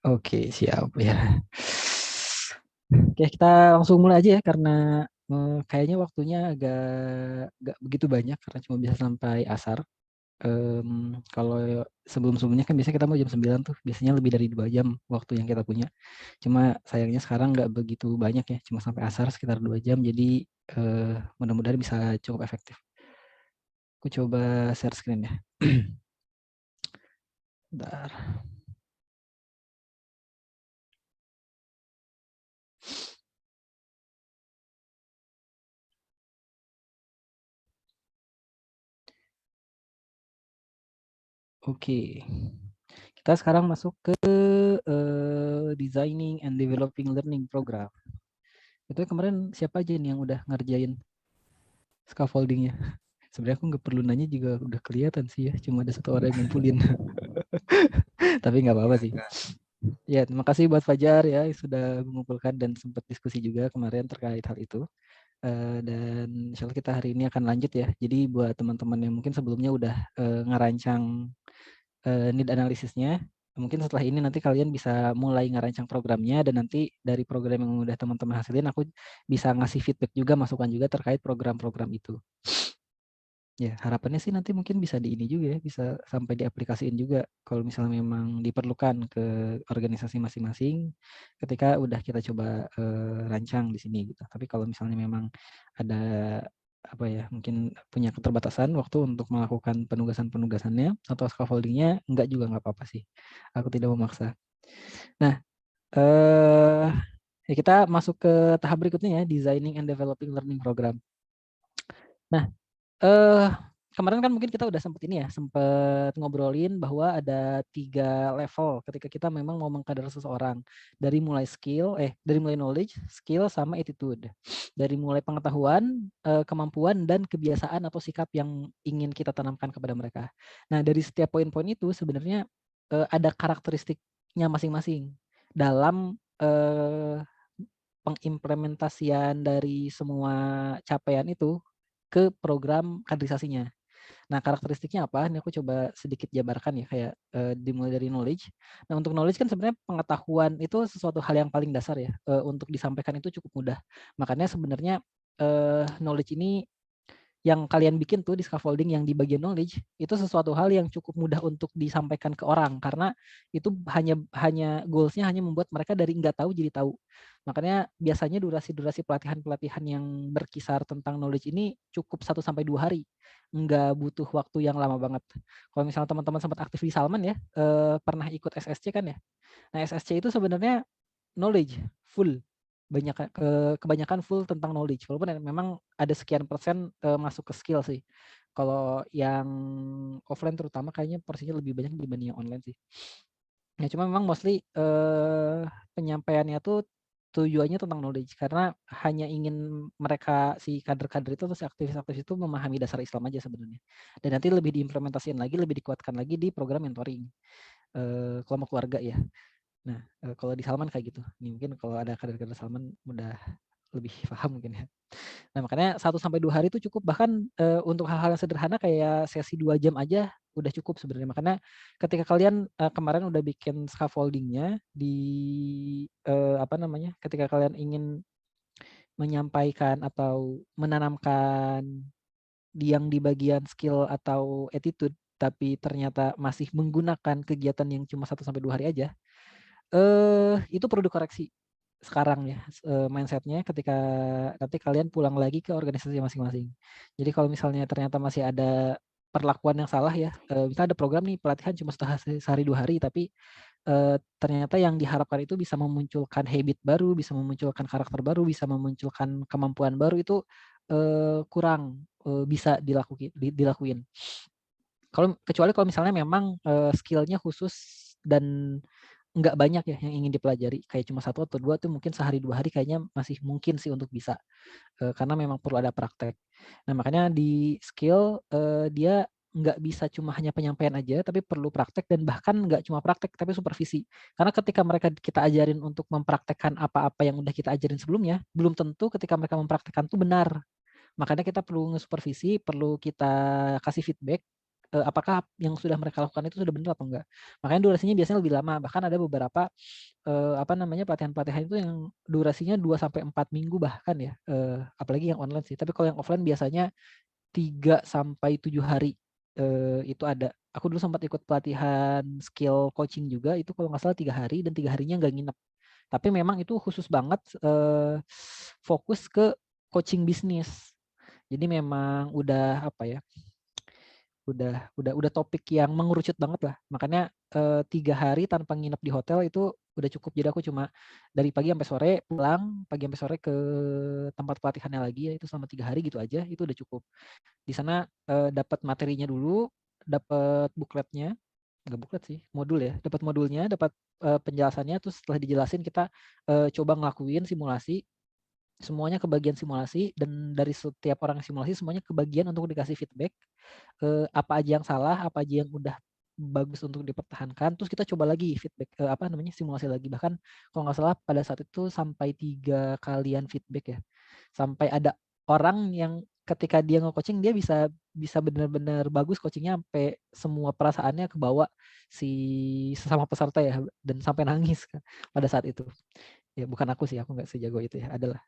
Oke, siap ya. Oke, kita langsung mulai aja ya karena kayaknya waktunya agak begitu banyak karena cuma bisa sampai asar. Kalau sebelum-sebelumnya kan biasanya kita mau jam 9 tuh, biasanya lebih dari 2 jam waktu yang kita punya. Cuma sayangnya sekarang nggak begitu banyak ya, cuma sampai asar sekitar 2 jam, jadi mudah-mudahan bisa cukup efektif. Aku coba share screen ya. Bentar. Oke. Kita sekarang masuk ke Designing and Developing Learning Program. Itu kemarin siapa aja nih yang udah ngerjain scaffoldingnya? Sebenarnya aku nggak perlu nanya juga udah kelihatan sih ya, cuma ada satu orang yang ngumpulin. Tapi nggak apa-apa sih. Ya, terima kasih buat Fajar ya sudah mengumpulkan dan sempat diskusi juga kemarin terkait hal itu. Dan insya Allah kita hari ini akan lanjut ya. Jadi buat teman-teman yang mungkin sebelumnya udah ngerancang need analisisnya, mungkin setelah ini nanti kalian bisa mulai ngerancang programnya dan nanti dari program yang udah teman-teman hasilin aku bisa ngasih feedback juga, masukan juga terkait program-program itu. Ya, harapannya sih nanti mungkin bisa di ini juga ya, bisa sampai diaplikasiin juga kalau misalnya memang diperlukan ke organisasi masing-masing ketika udah kita coba rancang di sini gitu. Tapi kalau misalnya memang ada apa ya, mungkin punya keterbatasan waktu untuk melakukan penugasan-penugasannya atau scaffoldingnya, enggak juga nggak apa-apa sih. Aku tidak memaksa. Nah, ya kita masuk ke tahap berikutnya ya, designing and developing learning program. Nah, eh kemarin kan mungkin kita udah sempet ini ya, sempet ngobrolin bahwa ada 3 level ketika kita memang mau mengkader seseorang. Dari mulai dari mulai knowledge, skill, sama attitude. Dari mulai pengetahuan, kemampuan, dan kebiasaan atau sikap yang ingin kita tanamkan kepada mereka. Nah, dari setiap poin-poin itu sebenarnya ada karakteristiknya masing-masing dalam pengimplementasian dari semua capaian itu ke program kaderisasinya. Nah, karakteristiknya apa? Ini aku coba sedikit jabarkan ya, kayak dimulai dari knowledge. Nah, untuk knowledge kan sebenarnya pengetahuan itu sesuatu hal yang paling dasar ya. Untuk disampaikan itu cukup mudah. Makanya sebenarnya knowledge ini yang kalian bikin tuh di scaffolding yang di bagian knowledge itu sesuatu hal yang cukup mudah untuk disampaikan ke orang karena itu hanya goalsnya hanya membuat mereka dari nggak tahu jadi tahu. Makanya biasanya durasi pelatihan-pelatihan yang berkisar tentang knowledge ini cukup 1 sampai 2 hari, nggak butuh waktu yang lama banget. Kalau misalnya teman-teman sempat aktif di Salman ya, pernah ikut SSC kan ya. Nah, SSC itu sebenarnya knowledge full, kebanyakan full tentang knowledge, walaupun memang ada sekian persen masuk ke skill sih. Kalau yang offline terutama kayaknya porsinya lebih banyak dibanding yang online sih. Ya, cuma memang mostly penyampaiannya tuh tujuannya tentang knowledge karena hanya ingin mereka si kader-kader itu atau si aktivis-aktivis itu memahami dasar Islam aja sebenarnya. Dan nanti lebih diimplementasikan lagi, lebih dikuatkan lagi di program mentoring kelompok keluarga ya. Nah, kalau di Salman kayak gitu. Ini mungkin kalau ada kader-kader Salman udah lebih paham mungkin ya. Nah, makanya 1 sampai 2 hari itu cukup. Bahkan untuk hal-hal yang sederhana kayak sesi 2 jam aja udah cukup sebenarnya. Makanya ketika kalian kemarin udah bikin scaffoldingnya di apa namanya? Ketika kalian ingin menyampaikan atau menanamkan yang di bagian skill atau attitude tapi ternyata masih menggunakan kegiatan yang cuma 1 sampai 2 hari aja, itu perlu dikoreksi sekarang ya, mindset-nya ketika nanti kalian pulang lagi ke organisasi masing-masing. Jadi kalau misalnya ternyata masih ada perlakuan yang salah ya, misalnya ada program nih pelatihan cuma sehari 2 hari, tapi ternyata yang diharapkan itu bisa memunculkan habit baru, bisa memunculkan karakter baru, bisa memunculkan kemampuan baru itu kurang bisa dilakuin. Kecuali kalau misalnya memang skill-nya khusus dan nggak banyak ya yang ingin dipelajari, kayak cuma 1 atau 2 tuh mungkin sehari 2 hari kayaknya masih mungkin sih untuk bisa, karena memang perlu ada praktek. Nah, makanya di skill dia nggak bisa cuma hanya penyampaian aja, tapi perlu praktek dan bahkan nggak cuma praktek tapi supervisi. Karena ketika mereka kita ajarin untuk mempraktekkan apa-apa yang udah kita ajarin sebelumnya, belum tentu ketika mereka mempraktekkan tuh benar. Makanya kita perlu nge-supervisi, perlu kita kasih feedback apakah yang sudah mereka lakukan itu sudah benar atau enggak. Makanya durasinya biasanya lebih lama. Bahkan ada beberapa pelatihan-pelatihan itu yang durasinya 2 sampai 4 minggu bahkan ya. Apalagi yang online sih. Tapi kalau yang offline biasanya 3 sampai 7 hari itu ada. Aku dulu sempat ikut pelatihan skill coaching juga, itu kalau nggak salah 3 hari dan 3 harinya nggak nginep. Tapi memang itu khusus banget fokus ke coaching bisnis. Jadi memang udah apa ya? Udah topik yang mengerucut banget lah. Makanya 3 hari tanpa nginep di hotel itu udah cukup. Jadi aku cuma dari pagi sampai sore pulang, pagi sampai sore ke tempat pelatihannya lagi ya, itu selama 3 hari gitu aja, itu udah cukup. Di sana dapat materinya dulu, dapat bukletnya, nggak buklet sih, modul ya, dapat modulnya, dapat penjelasannya, terus setelah dijelasin kita coba ngelakuin simulasi, semuanya kebagian simulasi, dan dari setiap orang simulasi semuanya kebagian untuk dikasih feedback apa aja yang salah, apa aja yang udah bagus untuk dipertahankan, terus kita coba lagi feedback simulasi lagi. Bahkan kalau nggak salah pada saat itu sampai 3 kalian feedback ya, sampai ada orang yang ketika dia nge-coaching dia bisa bisa benar-benar bagus coachingnya, sampai semua perasaannya kebawa si sesama peserta ya, dan sampai nangis pada saat itu. Ya bukan aku sih, aku nggak sejago itu ya, adalah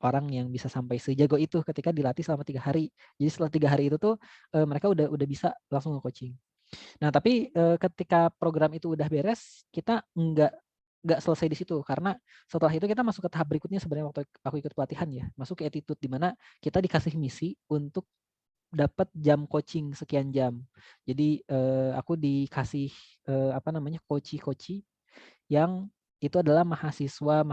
orang yang bisa sampai sejago itu ketika dilatih selama 3 hari. Jadi setelah 3 hari itu tuh mereka udah bisa langsung nge-coaching. Nah tapi ketika program itu udah beres, kita nggak selesai di situ, karena setelah itu kita masuk ke tahap berikutnya. Sebenarnya waktu aku ikut pelatihan ya, masuk ke attitude, di mana kita dikasih misi untuk dapat jam coaching sekian jam. Jadi aku dikasih coach yang itu adalah mahasiswa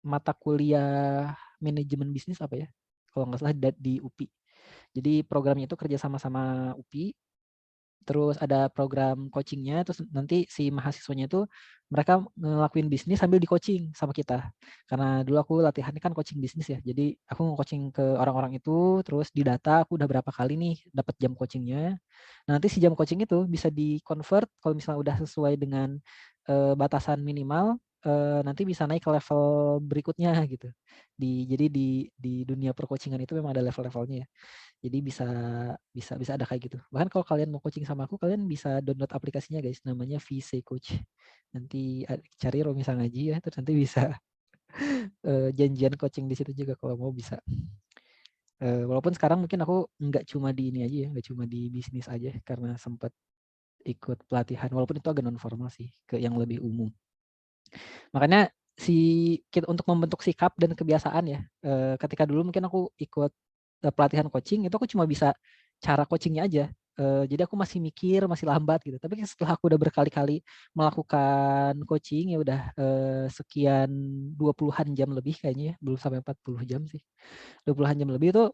mata kuliah manajemen bisnis apa ya, kalau nggak salah di UPI. Jadi programnya itu kerja sama UPI, terus ada program coachingnya, terus nanti si mahasiswanya itu mereka ngelakuin bisnis sambil di coaching sama kita. Karena dulu aku latihannya kan coaching bisnis ya, jadi aku nge-coaching ke orang-orang itu, terus di data aku udah berapa kali nih dapat jam coachingnya. Nanti si jam coaching itu bisa di convert kalau misalnya udah sesuai dengan batasan minimal, nanti bisa naik ke level berikutnya gitu. Jadi di dunia percoachingan itu memang ada level-levelnya ya. Jadi bisa bisa bisa ada kayak gitu. Bahkan kalau kalian mau coaching sama aku, kalian bisa download aplikasinya guys, namanya VC Coach. Nanti cari Romisa Ngaji ya, terus nanti bisa janjian coaching di situ juga kalau mau bisa. Walaupun sekarang mungkin aku nggak cuma di ini aja ya, nggak cuma di bisnis aja, karena sempat ikut pelatihan, walaupun itu agak non formal sih, ke yang lebih umum. Makanya untuk membentuk sikap dan kebiasaan ya, ketika dulu mungkin aku ikut pelatihan coaching, itu aku cuma bisa cara coachingnya aja. Jadi aku masih mikir, masih lambat gitu. Tapi setelah aku udah berkali-kali melakukan coaching, ya udah sekian 20-an jam lebih kayaknya ya, belum sampai 40 jam sih. 20-an jam lebih itu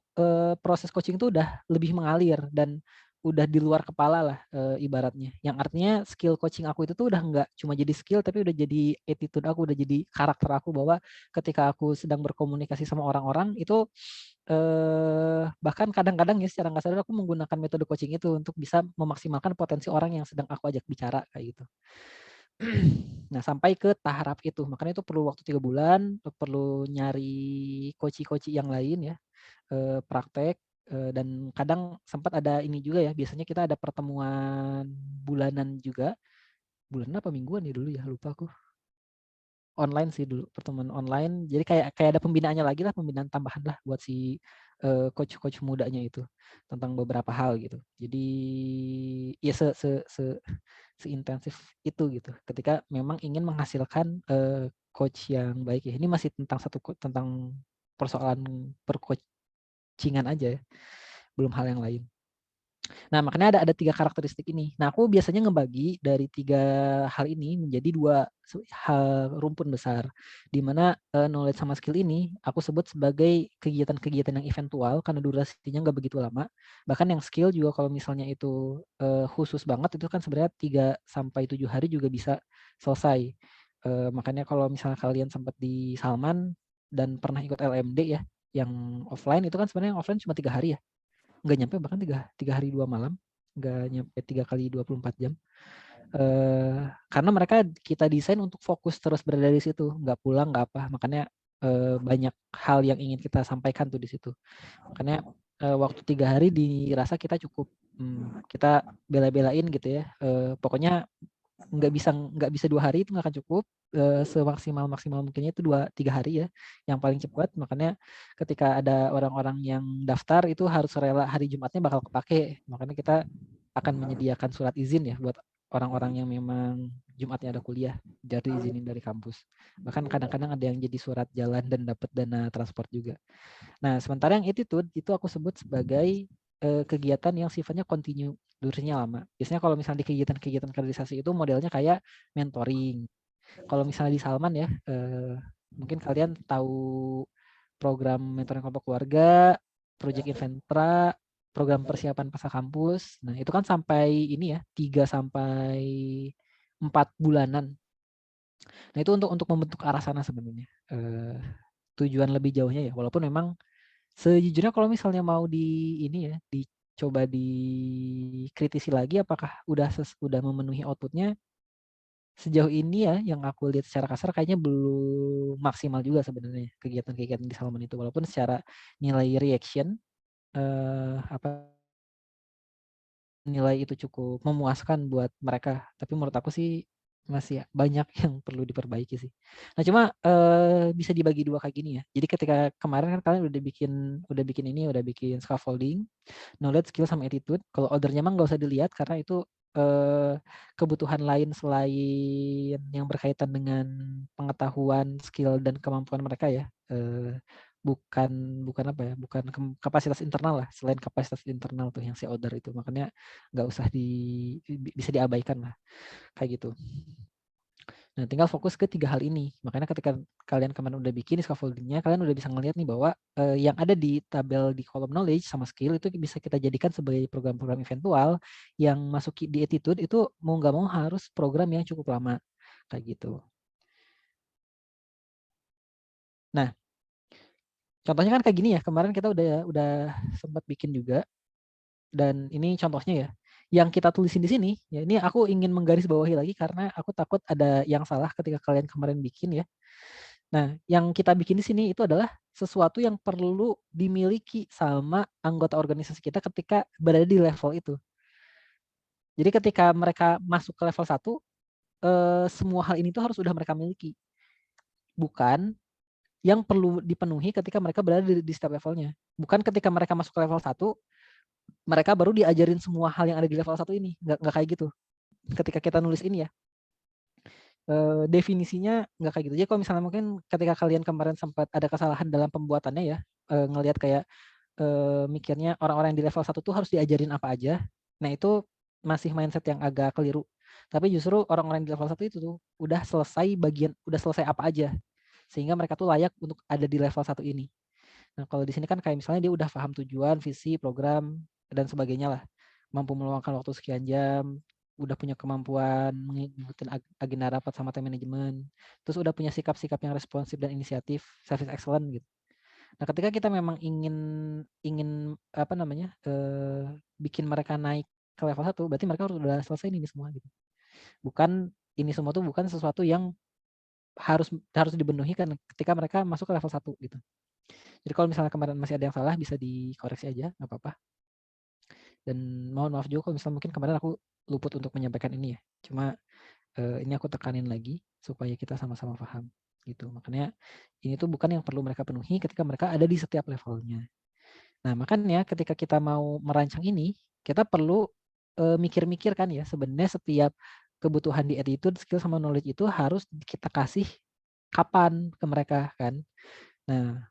proses coaching itu udah lebih mengalir dan udah di luar kepala lah ibaratnya. Yang artinya skill coaching aku itu tuh udah nggak cuma jadi skill, tapi udah jadi attitude aku, udah jadi karakter aku, bahwa ketika aku sedang berkomunikasi sama orang-orang itu bahkan kadang-kadang ya secara nggak sadar aku menggunakan metode coaching itu untuk bisa memaksimalkan potensi orang yang sedang aku ajak bicara kayak gitu. Nah sampai ke tahap itu, makanya itu perlu waktu 3 bulan, perlu nyari coach yang lain ya, praktek, dan kadang sempat ada ini juga ya, biasanya kita ada pertemuan bulanan juga, bulanan apa mingguan ya dulu ya, lupa aku. Online sih dulu, pertemuan online. Jadi kayak ada pembinaannya lagi lah, pembinaan tambahan lah buat si coach mudanya itu tentang beberapa hal gitu. Jadi ya seintensif itu gitu. Ketika memang ingin menghasilkan coach yang baik ya. Ini masih tentang persoalan percoachingan aja ya, belum hal yang lain. Nah, makanya ada 3 karakteristik ini. Nah, aku biasanya ngebagi dari 3 hal ini menjadi 2 hal rumpun besar, di mana knowledge sama skill ini aku sebut sebagai kegiatan-kegiatan yang eventual karena durasinya nggak begitu lama. Bahkan yang skill juga kalau misalnya itu khusus banget, itu kan sebenarnya 3 sampai 7 hari juga bisa selesai. Makanya kalau misalnya kalian sempat di Salman dan pernah ikut LMD ya, yang offline itu kan sebenarnya yang offline cuma 3 hari ya. Nggak nyampe, bahkan 3 hari 2 malam, nggak nyampe 3 kali 24 jam. Karena mereka kita desain untuk fokus terus berada di situ, nggak pulang, nggak apa. Makanya banyak hal yang ingin kita sampaikan tuh di situ. Makanya waktu 3 hari dirasa kita cukup kita bela-belain gitu ya. Pokoknya nggak bisa 2 hari itu nggak akan cukup. Semaksimal mungkinnya itu 2-3 hari ya, yang paling cepat. Makanya ketika ada orang-orang yang daftar itu harus rela hari Jumatnya bakal kepake. Makanya kita akan menyediakan surat izin ya buat orang-orang yang memang Jumatnya ada kuliah, jadi izinin dari kampus. Bahkan kadang-kadang ada yang jadi surat jalan dan dapat dana transport juga. Nah, sementara yang attitude itu aku sebut sebagai kegiatan yang sifatnya continue, durasinya lama. Biasanya kalau misalnya di kegiatan-kegiatan kaderisasi itu modelnya kayak mentoring. Kalau misalnya di Salman ya, mungkin kalian tahu program mentoring kelompok keluarga, Project Inventra, program persiapan pasca kampus. Nah, itu kan sampai ini ya, 3 sampai 4 bulanan. Nah, itu untuk membentuk arah sana sebenarnya. Tujuan lebih jauhnya ya, walaupun memang sejujurnya kalau misalnya mau di ini ya, dicoba dikritisi lagi apakah udah memenuhi outputnya, sejauh ini ya yang aku lihat secara kasar kayaknya belum maksimal juga sebenarnya kegiatan-kegiatan di Salman itu, walaupun secara nilai reaction apa nilai itu cukup memuaskan buat mereka, tapi menurut aku sih masih banyak yang perlu diperbaiki sih. Nah cuma bisa dibagi dua kayak gini ya. Jadi ketika kemarin kan kalian udah bikin scaffolding, knowledge, skill, sama attitude. Kalau ordernya emang nggak usah dilihat karena itu kebutuhan lain selain yang berkaitan dengan pengetahuan, skill, dan kemampuan mereka ya. Bukan bukan apa ya, bukan kapasitas internal lah, selain kapasitas internal tuh yang si order itu. Makanya nggak usah bisa diabaikan lah kayak gitu. Nah, tinggal fokus ke 3 hal ini. Makanya ketika kalian kemarin udah bikin scaffolding-nya, kalian udah bisa ngeliat nih bahwa yang ada di tabel di kolom knowledge sama skill itu bisa kita jadikan sebagai program-program eventual yang masuk di attitude itu mau nggak mau harus program yang cukup lama kayak gitu. Nah, contohnya kan kayak gini ya. Kemarin kita udah sempat bikin juga, dan ini contohnya ya. Yang kita tulisin di sini, ya ini aku ingin menggarisbawahi lagi karena aku takut ada yang salah ketika kalian kemarin bikin ya. Nah, yang kita bikin di sini itu adalah sesuatu yang perlu dimiliki sama anggota organisasi kita ketika berada di level itu. Jadi ketika mereka masuk ke level 1, semua hal ini tuh harus sudah mereka miliki. Bukan yang perlu dipenuhi ketika mereka berada di setiap levelnya. Bukan ketika mereka masuk ke level 1, mereka baru diajarin semua hal yang ada di level 1 ini. Nggak kayak gitu. Ketika kita nulis ini ya, definisinya nggak kayak gitu. Jadi kalau misalnya mungkin ketika kalian kemarin sempat ada kesalahan dalam pembuatannya ya, ngelihat kayak mikirnya orang-orang yang di level 1 tuh harus diajarin apa aja. Nah, itu masih mindset yang agak keliru. Tapi justru orang-orang di level 1 itu tuh udah selesai apa aja. Sehingga mereka tuh layak untuk ada di level 1 ini. Nah, kalau di sini kan kayak misalnya dia udah paham tujuan, visi, program, dan sebagainya lah. Mampu meluangkan waktu sekian jam, udah punya kemampuan mengikuti agenda rapat sama tim manajemen, terus udah punya sikap-sikap yang responsif dan inisiatif, service excellent gitu. Nah, ketika kita memang ingin ingin apa namanya, bikin mereka naik ke level 1, berarti mereka harus udah selesai ini semua gitu. Bukan ini semua tuh bukan sesuatu yang harus harus dipenuhi kan ketika mereka masuk ke level 1 gitu. Jadi kalau misalnya kemarin masih ada yang salah bisa dikoreksi aja, nggak apa-apa. Dan mohon maaf juga kalau misalnya mungkin kemarin aku luput untuk menyampaikan ini ya. Cuma ini aku tekanin lagi supaya kita sama-sama paham gitu. Makanya ini tuh bukan yang perlu mereka penuhi ketika mereka ada di setiap levelnya. Nah, makanya ketika kita mau merancang ini, kita perlu mikir-mikir kan ya, sebenarnya setiap kebutuhan di attitude, skill, sama knowledge itu harus kita kasih kapan ke mereka kan. Nah,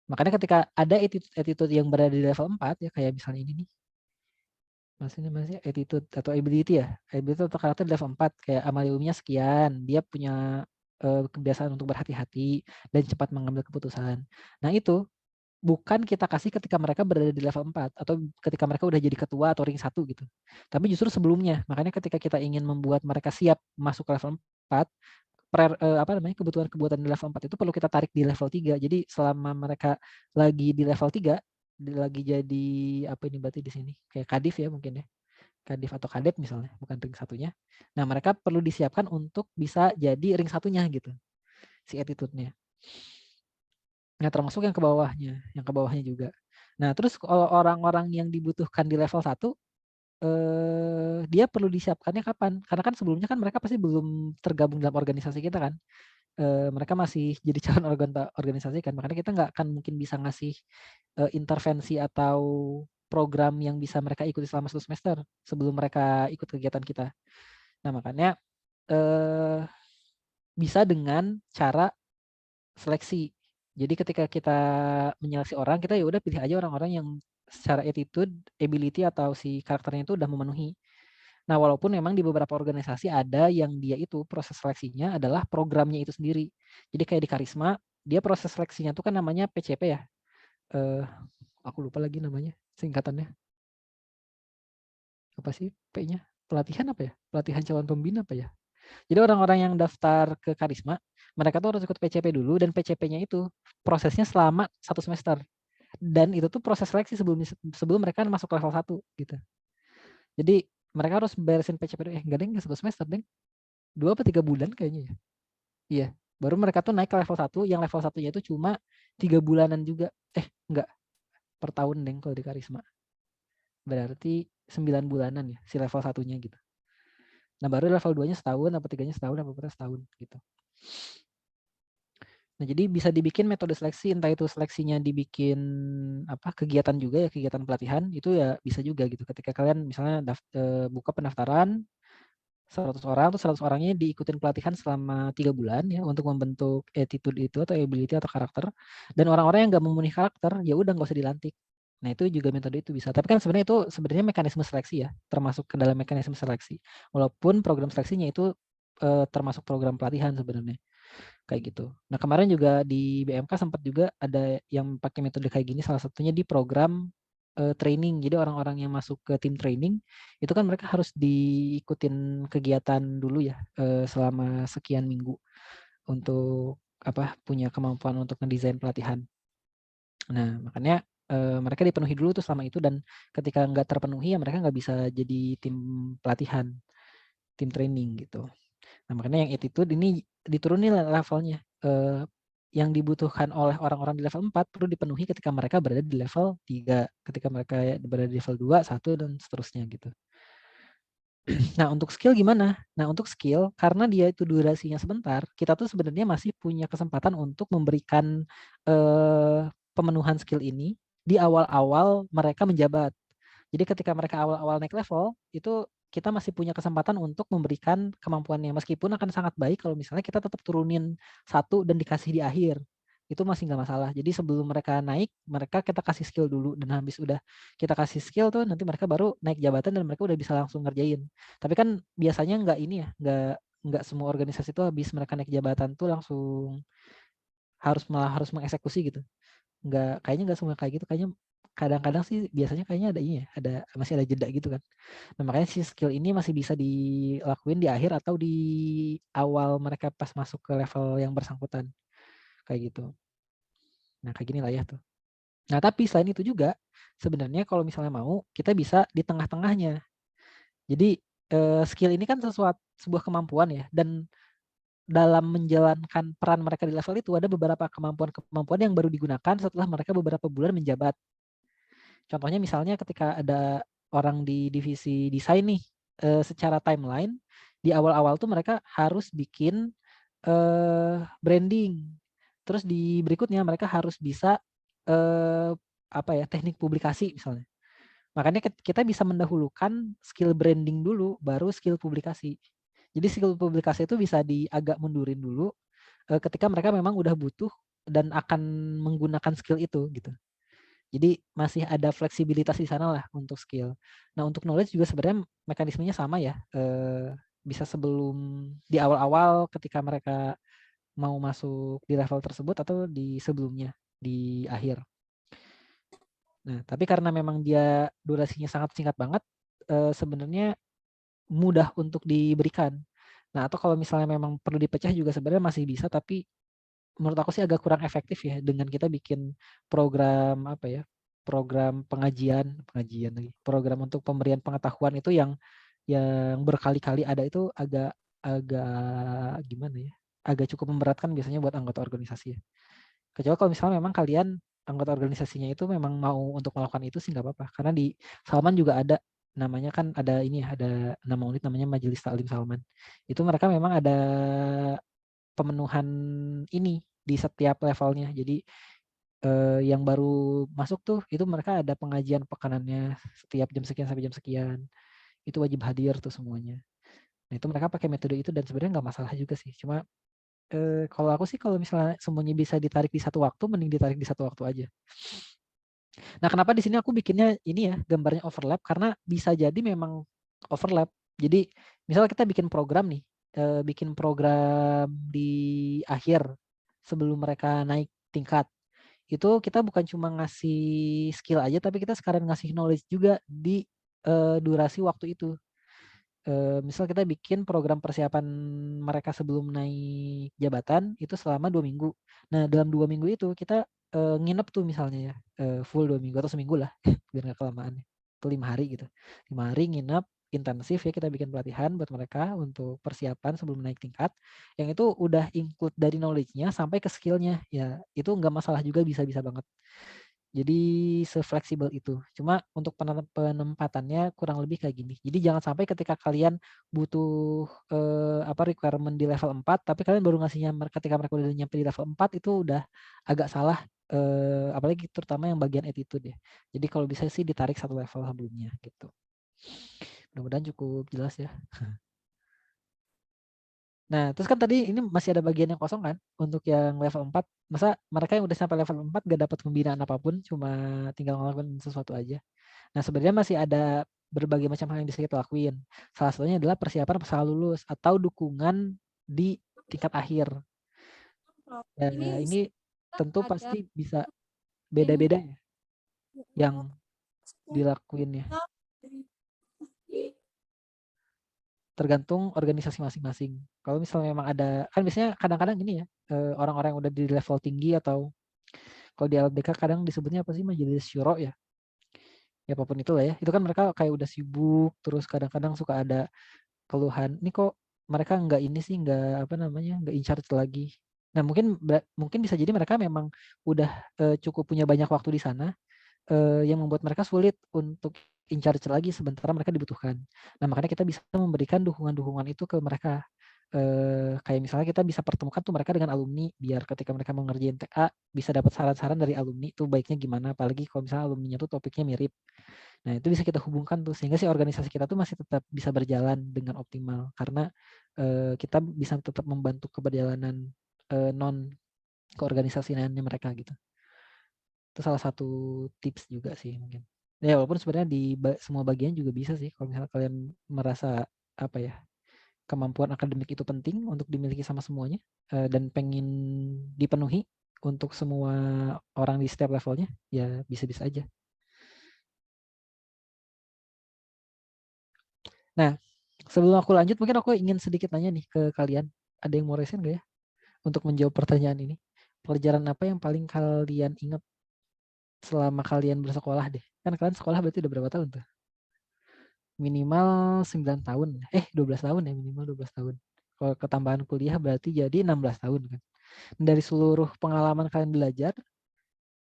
makanya ketika ada attitude yang berada di level 4 ya, kayak misalnya ini nih. Masih attitude atau ability ya. Ability atau karakter di level 4 kayak amaliumnya sekian, dia punya kebiasaan untuk berhati-hati dan cepat mengambil keputusan. Nah, itu bukan kita kasih ketika mereka berada di level 4 atau ketika mereka udah jadi ketua atau ring 1 gitu. Tapi justru sebelumnya. Makanya ketika kita ingin membuat mereka siap masuk ke level 4, kebutuhan-kebutuhan di level 4 itu perlu kita tarik di level 3. Jadi selama mereka lagi di level 3, lagi jadi apa ini berarti di sini? Kayak kadif ya mungkin ya. Kadif atau kadep misalnya, bukan ring satunya. Nah, mereka perlu disiapkan untuk bisa jadi ring satunya gitu. Si attitude-nya. Nah, termasuk yang ke bawahnya juga. Nah, terus kalau orang-orang yang dibutuhkan di level 1 dia perlu disiapkannya kapan? Karena kan sebelumnya kan mereka pasti belum tergabung dalam organisasi kita kan. Mereka masih jadi calon organisasi kan. Makanya kita nggak akan mungkin bisa ngasih intervensi atau program yang bisa mereka ikuti selama 1 semester sebelum mereka ikut kegiatan kita. Nah, makanya bisa dengan cara seleksi. Jadi ketika kita menyeleksi orang, kita ya udah pilih aja orang-orang yang secara attitude, ability atau si karakternya itu udah memenuhi. Nah, walaupun memang di beberapa organisasi ada yang dia itu proses seleksinya adalah programnya itu sendiri. Jadi kayak di Karisma, dia proses seleksinya itu kan namanya PCP ya. Aku lupa lagi namanya, singkatannya. Apa sih P-nya? Pelatihan apa ya? Pelatihan calon pembina apa ya? Jadi orang-orang yang daftar ke Karisma, mereka tuh harus ikut PCP dulu dan PCP-nya itu prosesnya selama 1 semester. Dan itu tuh proses seleksi sebelum mereka masuk level 1 gitu. Jadi mereka harus beresin PCP dulu. Enggak deh, enggak 1 semester deh. 2 atau 3 bulan kayaknya ya. Iya. Baru mereka tuh naik ke level 1, yang level 1-nya itu cuma 3 bulanan juga. Enggak, per tahun deh kalau di Karisma. Berarti 9 bulanan ya si level 1-nya gitu. Nah, baru level 2-nya setahun, apa 3-nya setahun, apa 4-nya setahun gitu. Nah, jadi bisa dibikin metode seleksi, entah itu seleksinya dibikin kegiatan juga ya, kegiatan pelatihan, itu ya bisa juga gitu. Ketika kalian misalnya buka pendaftaran 100 orang, terus 100 orangnya diikutin pelatihan selama 3 bulan ya untuk membentuk attitude itu atau ability atau karakter. Dan orang-orang yang nggak memenuhi karakter, ya udah nggak usah dilantik. Nah, itu juga metode itu bisa. Tapi kan sebenarnya itu mekanisme seleksi ya, termasuk ke dalam mekanisme seleksi. Walaupun program seleksinya itu termasuk program pelatihan sebenarnya. Kayak gitu. Nah, kemarin juga di BMK sempat juga ada yang pakai metode kayak gini, salah satunya di program training. Jadi orang-orang yang masuk ke tim training itu kan mereka harus diikutin kegiatan dulu ya selama sekian minggu untuk punya kemampuan untuk ngedesain pelatihan. Nah, makanya mereka dipenuhi dulu tuh selama itu, dan ketika nggak terpenuhi ya mereka nggak bisa jadi tim pelatihan, tim training gitu. Nah, makanya yang attitude ini diturunin levelnya. Yang dibutuhkan oleh orang-orang di level 4 perlu dipenuhi ketika mereka berada di level 3, ketika mereka berada di level 2, 1, dan seterusnya gitu. Nah, untuk skill gimana? Nah, untuk skill, karena dia itu durasinya sebentar, kita tuh sebenarnya masih punya kesempatan untuk memberikan pemenuhan skill ini di awal-awal mereka menjabat. Jadi ketika mereka awal-awal naik level, itu kita masih punya kesempatan untuk memberikan kemampuannya. Meskipun akan sangat baik kalau misalnya kita tetap turunin 1 dan dikasih di akhir. Itu masih nggak masalah. Jadi sebelum mereka naik, mereka kita kasih skill dulu. Dan habis udah kita kasih skill tuh, nanti mereka baru naik jabatan dan mereka udah bisa langsung ngerjain. Tapi kan biasanya nggak ini ya, nggak semua organisasi tuh habis mereka naik jabatan tuh langsung malah harus mengeksekusi gitu. Kayaknya nggak semua kayak gitu. Kayaknya kadang-kadang sih biasanya kayaknya ada ini ya, masih ada jeda gitu kan. Nah, makanya si skill ini masih bisa dilakuin di akhir atau di awal mereka pas masuk ke level yang bersangkutan. Kayak gitu. Nah, kayak gini lah ya tuh. Nah, tapi selain itu juga sebenarnya kalau misalnya mau, kita bisa di tengah-tengahnya. Jadi skill ini kan sebuah kemampuan ya, dan dalam menjalankan peran mereka di level itu ada beberapa kemampuan-kemampuan yang baru digunakan setelah mereka beberapa bulan menjabat. Contohnya misalnya ketika ada orang di divisi desain nih, secara timeline di awal-awal tuh mereka harus bikin branding. Terus di berikutnya mereka harus bisa teknik publikasi misalnya. Makanya kita bisa mendahulukan skill branding dulu, baru skill publikasi. Jadi skill publikasi itu bisa agak mundurin dulu ketika mereka memang udah butuh dan akan menggunakan skill itu gitu. Jadi masih ada fleksibilitas di sana lah untuk skill. Nah, untuk knowledge juga sebenarnya mekanismenya sama ya. Bisa sebelum di awal-awal ketika mereka mau masuk di level tersebut atau di sebelumnya di akhir. Nah, tapi karena memang dia durasinya sangat singkat banget, sebenarnya mudah untuk diberikan. Nah, atau kalau misalnya memang perlu dipecah juga sebenarnya masih bisa, tapi menurut aku sih agak kurang efektif ya dengan kita bikin program program pengajian lagi, program untuk pemberian pengetahuan itu yang berkali-kali ada, itu agak agak gimana ya, agak cukup memberatkan biasanya buat anggota organisasi ya. Kecuali kalau misalnya memang kalian anggota organisasinya itu memang mau untuk melakukan itu sih nggak apa-apa, karena di Salman juga ada namanya kan ada ini ya, ada nama unit namanya Majelis Taklim Salman. Itu mereka memang ada pemenuhan ini di setiap levelnya. Jadi yang baru masuk tuh itu mereka ada pengajian pekanannya setiap jam sekian sampai jam sekian. Itu wajib hadir tuh semuanya. Nah itu mereka pakai metode itu dan sebenarnya nggak masalah juga sih. Cuma kalau aku sih kalau misalnya semuanya bisa ditarik di satu waktu, mending ditarik di satu waktu aja. Nah kenapa di sini aku bikinnya ini ya gambarnya overlap karena bisa jadi memang overlap. Jadi misalnya kita bikin program nih, bikin program di akhir sebelum mereka naik tingkat. Itu kita bukan cuma ngasih skill aja, tapi kita sekarang ngasih knowledge juga di durasi waktu itu. Misal kita bikin program persiapan mereka sebelum naik jabatan itu selama 2 minggu. Nah dalam 2 minggu itu kita nginep tuh misalnya ya, full 2 minggu atau seminggu lah, biar nggak kelamaan. Atau 5 hari gitu. 5 hari nginep intensif ya, kita bikin pelatihan buat mereka untuk persiapan sebelum naik tingkat. Yang itu udah include dari knowledge-nya sampai ke skill-nya. Ya itu nggak masalah juga, bisa-bisa banget. Jadi sefleksibel itu. Cuma untuk penempatannya kurang lebih kayak gini. Jadi jangan sampai ketika kalian butuh requirement di level 4 tapi kalian baru ngasihnya ketika mereka udah nyampe di level 4 itu udah agak salah, apalagi terutama yang bagian attitude ya. Jadi kalau bisa sih ditarik satu level sebelumnya gitu. Mudah-mudahan cukup jelas ya. Nah, terus kan tadi ini masih ada bagian yang kosong kan untuk yang level 4. Masa mereka yang udah sampai level 4 gak dapat pembinaan apapun, cuma tinggal ngelakuin sesuatu aja. Nah, sebenarnya masih ada berbagai macam hal yang bisa kita lakuin. Salah satunya adalah persiapan pasca lulus atau dukungan di tingkat akhir. Ya, ini tentu pasti bisa beda-beda ya yang dilakuin ya. Tergantung organisasi masing-masing. Kalau misalnya memang ada, kan biasanya kadang-kadang ini ya, orang-orang yang udah di level tinggi atau kalau di LDK kadang disebutnya apa sih, majelis syuro ya. Ya apapun itulah ya. Itu kan mereka kayak udah sibuk, terus kadang-kadang suka ada keluhan. Ini kok mereka nggak ini sih, nggak apa namanya, nggak in charge lagi. Nah mungkin bisa jadi mereka memang udah cukup punya banyak waktu di sana, yang membuat mereka sulit untuk in charge lagi sementara mereka dibutuhkan. Nah makanya kita bisa memberikan dukungan-dukungan itu ke mereka. Kayak misalnya kita bisa pertemukan tuh mereka dengan alumni biar ketika mereka mau ngerjain TA bisa dapat saran-saran dari alumni tuh baiknya gimana, apalagi kalau misalnya alumninya tuh topiknya mirip. Nah itu bisa kita hubungkan tuh sehingga si organisasi kita tuh masih tetap bisa berjalan dengan optimal karena kita bisa tetap membantu keberjalanan non keorganisasiannya mereka gitu. Itu salah satu tips juga sih mungkin. Ya walaupun sebenarnya di semua bagian juga bisa sih kalau misalnya kalian merasa apa ya, kemampuan akademik itu penting untuk dimiliki sama semuanya dan pengen dipenuhi untuk semua orang di setiap levelnya, ya bisa-bisa aja. Nah, sebelum aku lanjut mungkin aku ingin sedikit nanya nih ke kalian. Ada yang mau resen gak ya untuk menjawab pertanyaan ini? Pelajaran apa yang paling kalian ingat selama kalian bersekolah deh? Kan kalian sekolah berarti udah berapa tahun tuh? Minimal 9 tahun. 12 tahun ya, minimal 12 tahun. Kalau ketambahan kuliah berarti jadi 16 tahun kan. Dari seluruh pengalaman kalian belajar,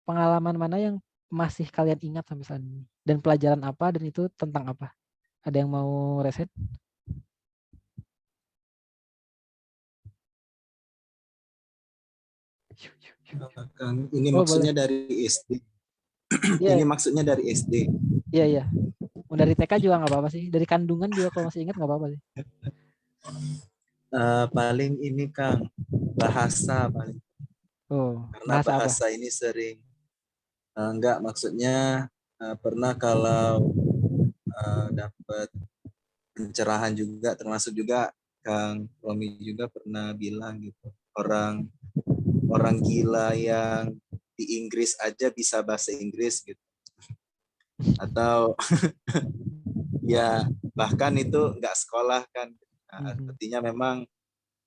pengalaman mana yang masih kalian ingat sampai saat ini? Dan pelajaran apa dan itu tentang apa? Ada yang mau reset? Kang, ini Oh boleh. maksudnya dari SD. Iya, Ini maksudnya dari SD. iya, iya. Dari TK juga nggak apa-apa sih. Dari kandungan juga kalau masih ingat nggak apa-apa sih. Paling ini Kang, bahasa paling. Oh, Karena bahasa apa? bahasa ini sering enggak maksudnya pernah kalau dapat pencerahan juga termasuk juga Kang Romi juga pernah bilang gitu. Orang orang gila yang di Inggris aja bisa bahasa Inggris gitu. Atau ya bahkan itu nggak sekolah kan. Nah, artinya memang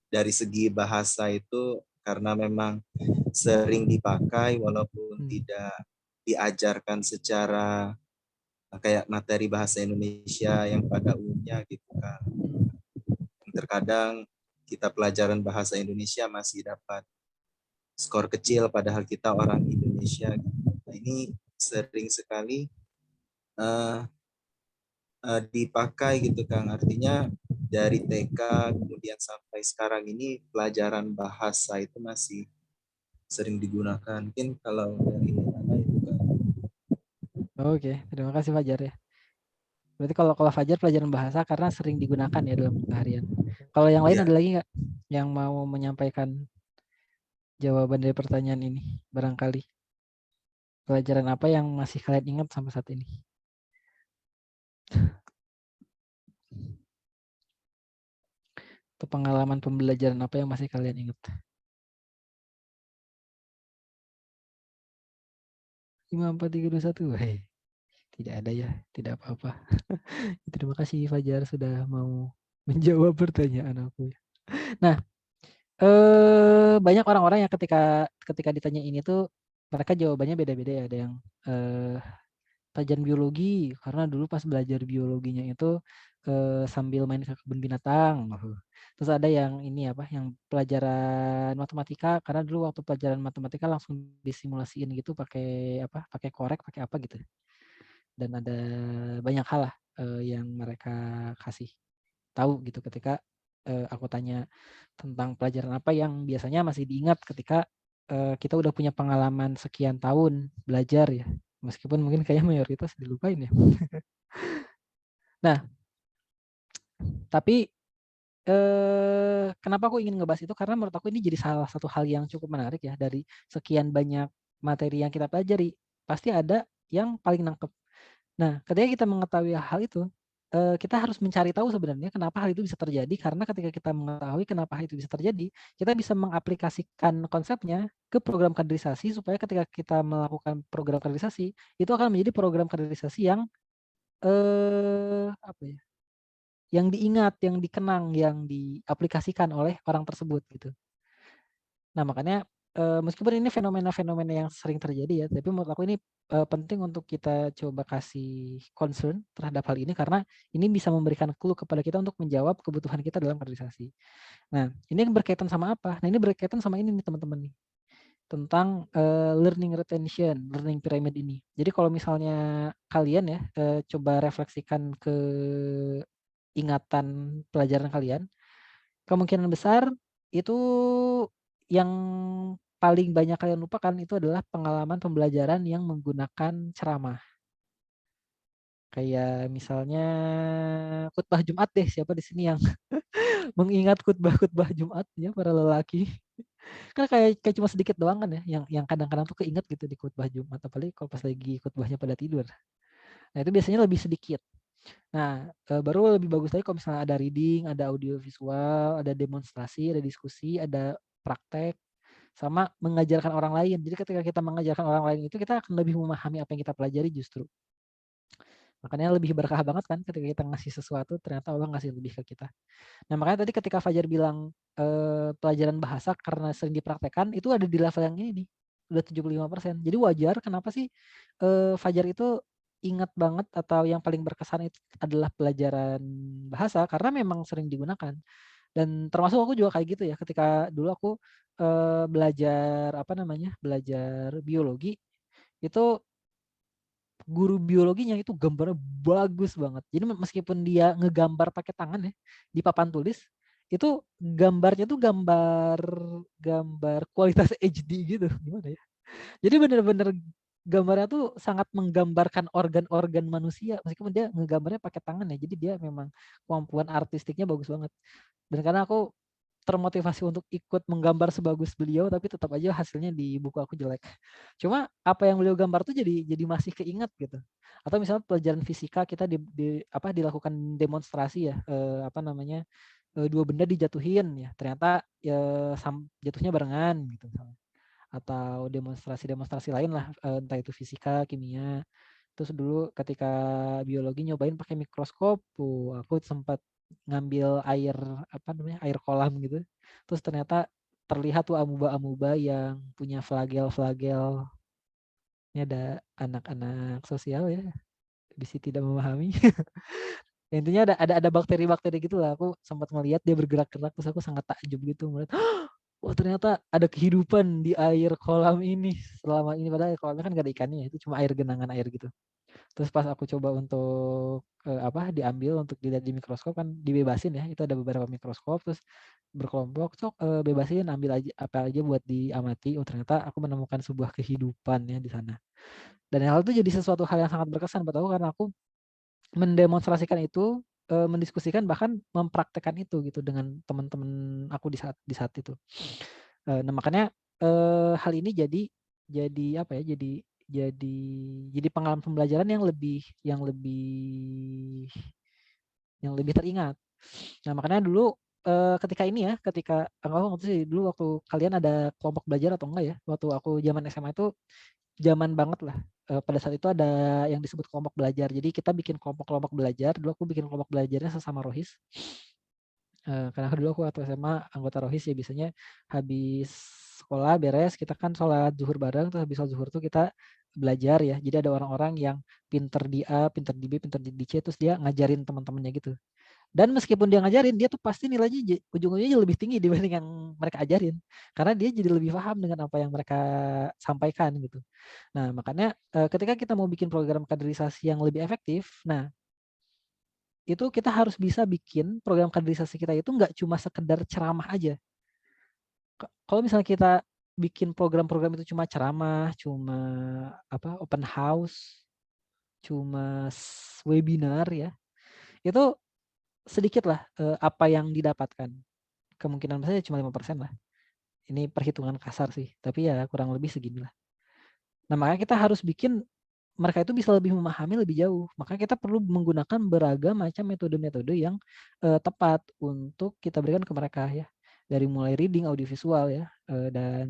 dari segi bahasa itu karena memang sering dipakai walaupun tidak diajarkan secara kayak materi bahasa Indonesia yang pada umumnya gitu kan. Terkadang kita pelajaran bahasa Indonesia masih dapat skor kecil padahal kita orang Indonesia. Nah, ini sering sekali dipakai gitu Kang. Artinya dari TK kemudian sampai sekarang ini pelajaran bahasa itu masih sering digunakan. Mungkin kalau dari Ana itu Kang. Oke, terima kasih Fajar ya. Berarti kalau Fajar pelajaran bahasa karena sering digunakan ya dalam keseharian. Kalau yang lain Ya, ada lagi nggak yang mau menyampaikan jawaban dari pertanyaan ini? Barangkali pelajaran apa yang masih kalian ingat sampai saat ini? Atau pengalaman pembelajaran apa yang masih kalian ingat? 5, 4, 3, 2, 1. Hei, tidak ada ya, tidak apa-apa. Terima kasih Fajar sudah mau menjawab pertanyaan aku. Nah, banyak orang-orang yang ketika ketika ditanya ini tuh mereka jawabannya beda-beda ya. Ada yang eh, pelajaran biologi karena dulu pas belajar biologinya itu sambil main ke kebun binatang. Terus ada yang ini apa, yang pelajaran matematika karena dulu waktu pelajaran matematika langsung disimulasiin gitu pakai apa, pakai korek, pakai apa gitu. Dan ada banyak hal lah yang mereka kasih tahu gitu ketika aku tanya tentang pelajaran apa yang biasanya masih diingat ketika kita udah punya pengalaman sekian tahun belajar ya. Meskipun mungkin kayaknya mayoritas dilupain ya. Nah, tapi kenapa aku ingin ngebahas itu karena menurut aku ini jadi salah satu hal yang cukup menarik ya dari sekian banyak materi yang kita pelajari. Pasti ada yang paling nangkep. Nah, ketika kita mengetahui hal itu, kita harus mencari tahu sebenarnya kenapa hal itu bisa terjadi. Karena ketika kita mengetahui kenapa hal itu bisa terjadi, kita bisa mengaplikasikan konsepnya ke program kaderisasi supaya ketika kita melakukan program kaderisasi, itu akan menjadi program kaderisasi yang apa ya? Yang diingat, yang dikenang, yang diaplikasikan oleh orang tersebut gitu. Nah, makanya meskipun ini fenomena-fenomena yang sering terjadi ya, tapi menurut aku ini penting untuk kita coba kasih concern terhadap hal ini karena ini bisa memberikan clue kepada kita untuk menjawab kebutuhan kita dalam kaderisasi. Nah, ini berkaitan sama apa? Nah, ini berkaitan sama ini nih teman-teman nih, tentang learning retention, learning pyramid ini. Jadi kalau misalnya kalian ya coba refleksikan ke ingatan pelajaran kalian, kemungkinan besar itu yang paling banyak kalian lupakan itu adalah pengalaman pembelajaran yang menggunakan ceramah. Kayak misalnya khutbah Jumat deh, siapa di sini yang mengingat khutbah-khutbah Jumat ya para lelaki. Kan kayak cuma sedikit doang kan ya yang kadang-kadang tuh keinget gitu di khutbah Jumat apalagi kalau pas lagi khutbahnya pada tidur. Nah, itu biasanya lebih sedikit. Nah, baru lebih bagus lagi kalau misalnya ada reading, ada audio visual, ada demonstrasi, ada diskusi, ada praktek, sama mengajarkan orang lain. Jadi ketika kita mengajarkan orang lain itu kita akan lebih memahami apa yang kita pelajari justru. Makanya lebih berkah banget kan ketika kita ngasih sesuatu ternyata Allah ngasih lebih ke kita. Nah, makanya tadi ketika Fajar bilang pelajaran bahasa karena sering dipraktekkan itu ada di level yang ini nih. Udah 75%. Jadi wajar kenapa sih Fajar itu ingat banget atau yang paling berkesan itu adalah pelajaran bahasa karena memang sering digunakan. Dan termasuk aku juga kayak gitu ya ketika dulu aku belajar apa namanya? Belajar biologi itu guru biologinya itu gambarnya bagus banget. Jadi meskipun dia ngegambar pakai tangan ya di papan tulis, itu gambarnya tuh gambar gambar kualitas HD gitu. Gimana ya? Jadi bener-bener gambarnya tuh sangat menggambarkan organ-organ manusia meskipun dia ngegambarnya pakai tangan ya. Jadi dia memang kemampuan artistiknya bagus banget. Dan karena aku termotivasi untuk ikut menggambar sebagus beliau tapi tetap aja hasilnya di buku aku jelek. Cuma apa yang beliau gambar tuh jadi masih keinget gitu. Atau misalnya pelajaran fisika kita apa dilakukan demonstrasi ya apa namanya dua benda dijatuhin ya ternyata ya jatuhnya barengan gitu misalnya. Atau demonstrasi-demonstrasi lain lah entah itu fisika, kimia. Terus dulu ketika biologi nyobain pakai mikroskop, aku sempat ngambil air apa namanya air kolam gitu. Terus ternyata terlihat tuh amuba-amuba yang punya flagel-flagel. Ini ada anak-anak sosial ya, bisa tidak memahami. Ya, intinya ada bakteri-bakteri gitu lah. Aku sempat ngelihat dia bergerak-gerak terus aku sangat takjub gitu melihat, wah ternyata ada kehidupan di air kolam ini selama ini padahal air kolamnya kan gak ada ikannya, itu cuma air genangan air gitu. Terus pas aku coba untuk diambil untuk dilihat di mikroskop kan dibebasin ya, itu ada beberapa mikroskop terus berkelompok, "Sok, bebasin ambil aja apa aja buat diamati." Oh ternyata aku menemukan sebuah kehidupan ya di sana. Dan hal itu jadi sesuatu hal yang sangat berkesan buat aku karena aku mendemonstrasikan itu, mendiskusikan bahkan mempraktekkan itu gitu dengan teman-teman aku di saat itu. Nah makanya, hal ini jadi apa ya, jadi jadi pengalaman pembelajaran yang lebih teringat. Nah makanya dulu, ketika ini ya, ketika aku nggak ngerti sih dulu waktu kalian ada kelompok belajar atau enggak ya, waktu aku zaman SMA itu zaman banget lah, pada saat itu ada yang disebut kelompok belajar. Jadi kita bikin kelompok-kelompok belajar, dulu aku bikin kelompok belajarnya sesama rohis. Karena dulu aku waktu SMA anggota rohis ya biasanya habis sekolah beres kita kan sholat zuhur bareng, terus habis sholat zuhur tuh kita belajar ya. Jadi ada orang-orang yang pinter di A, pinter di B, pinter di C, terus dia ngajarin teman-temannya gitu. Dan meskipun dia ngajarin, dia tuh pasti nilainya ujung-ujungnya lebih tinggi dibanding yang mereka ajarin. Karena dia jadi lebih paham dengan apa yang mereka sampaikan gitu. Nah makanya ketika kita mau bikin program kaderisasi yang lebih efektif, nah itu kita harus bisa bikin program kaderisasi kita itu nggak cuma sekedar ceramah aja. Kalau misalnya kita bikin program-program itu cuma ceramah, cuma open house, cuma webinar ya, itu sedikit lah apa yang didapatkan. Kemungkinan besar cuma 5% lah. Ini perhitungan kasar sih, tapi ya kurang lebih segini lah. Nah makanya kita harus bikin mereka itu bisa lebih memahami lebih jauh. Makanya kita perlu menggunakan beragam macam metode-metode yang tepat untuk kita berikan ke mereka ya. Dari mulai reading, audiovisual ya, dan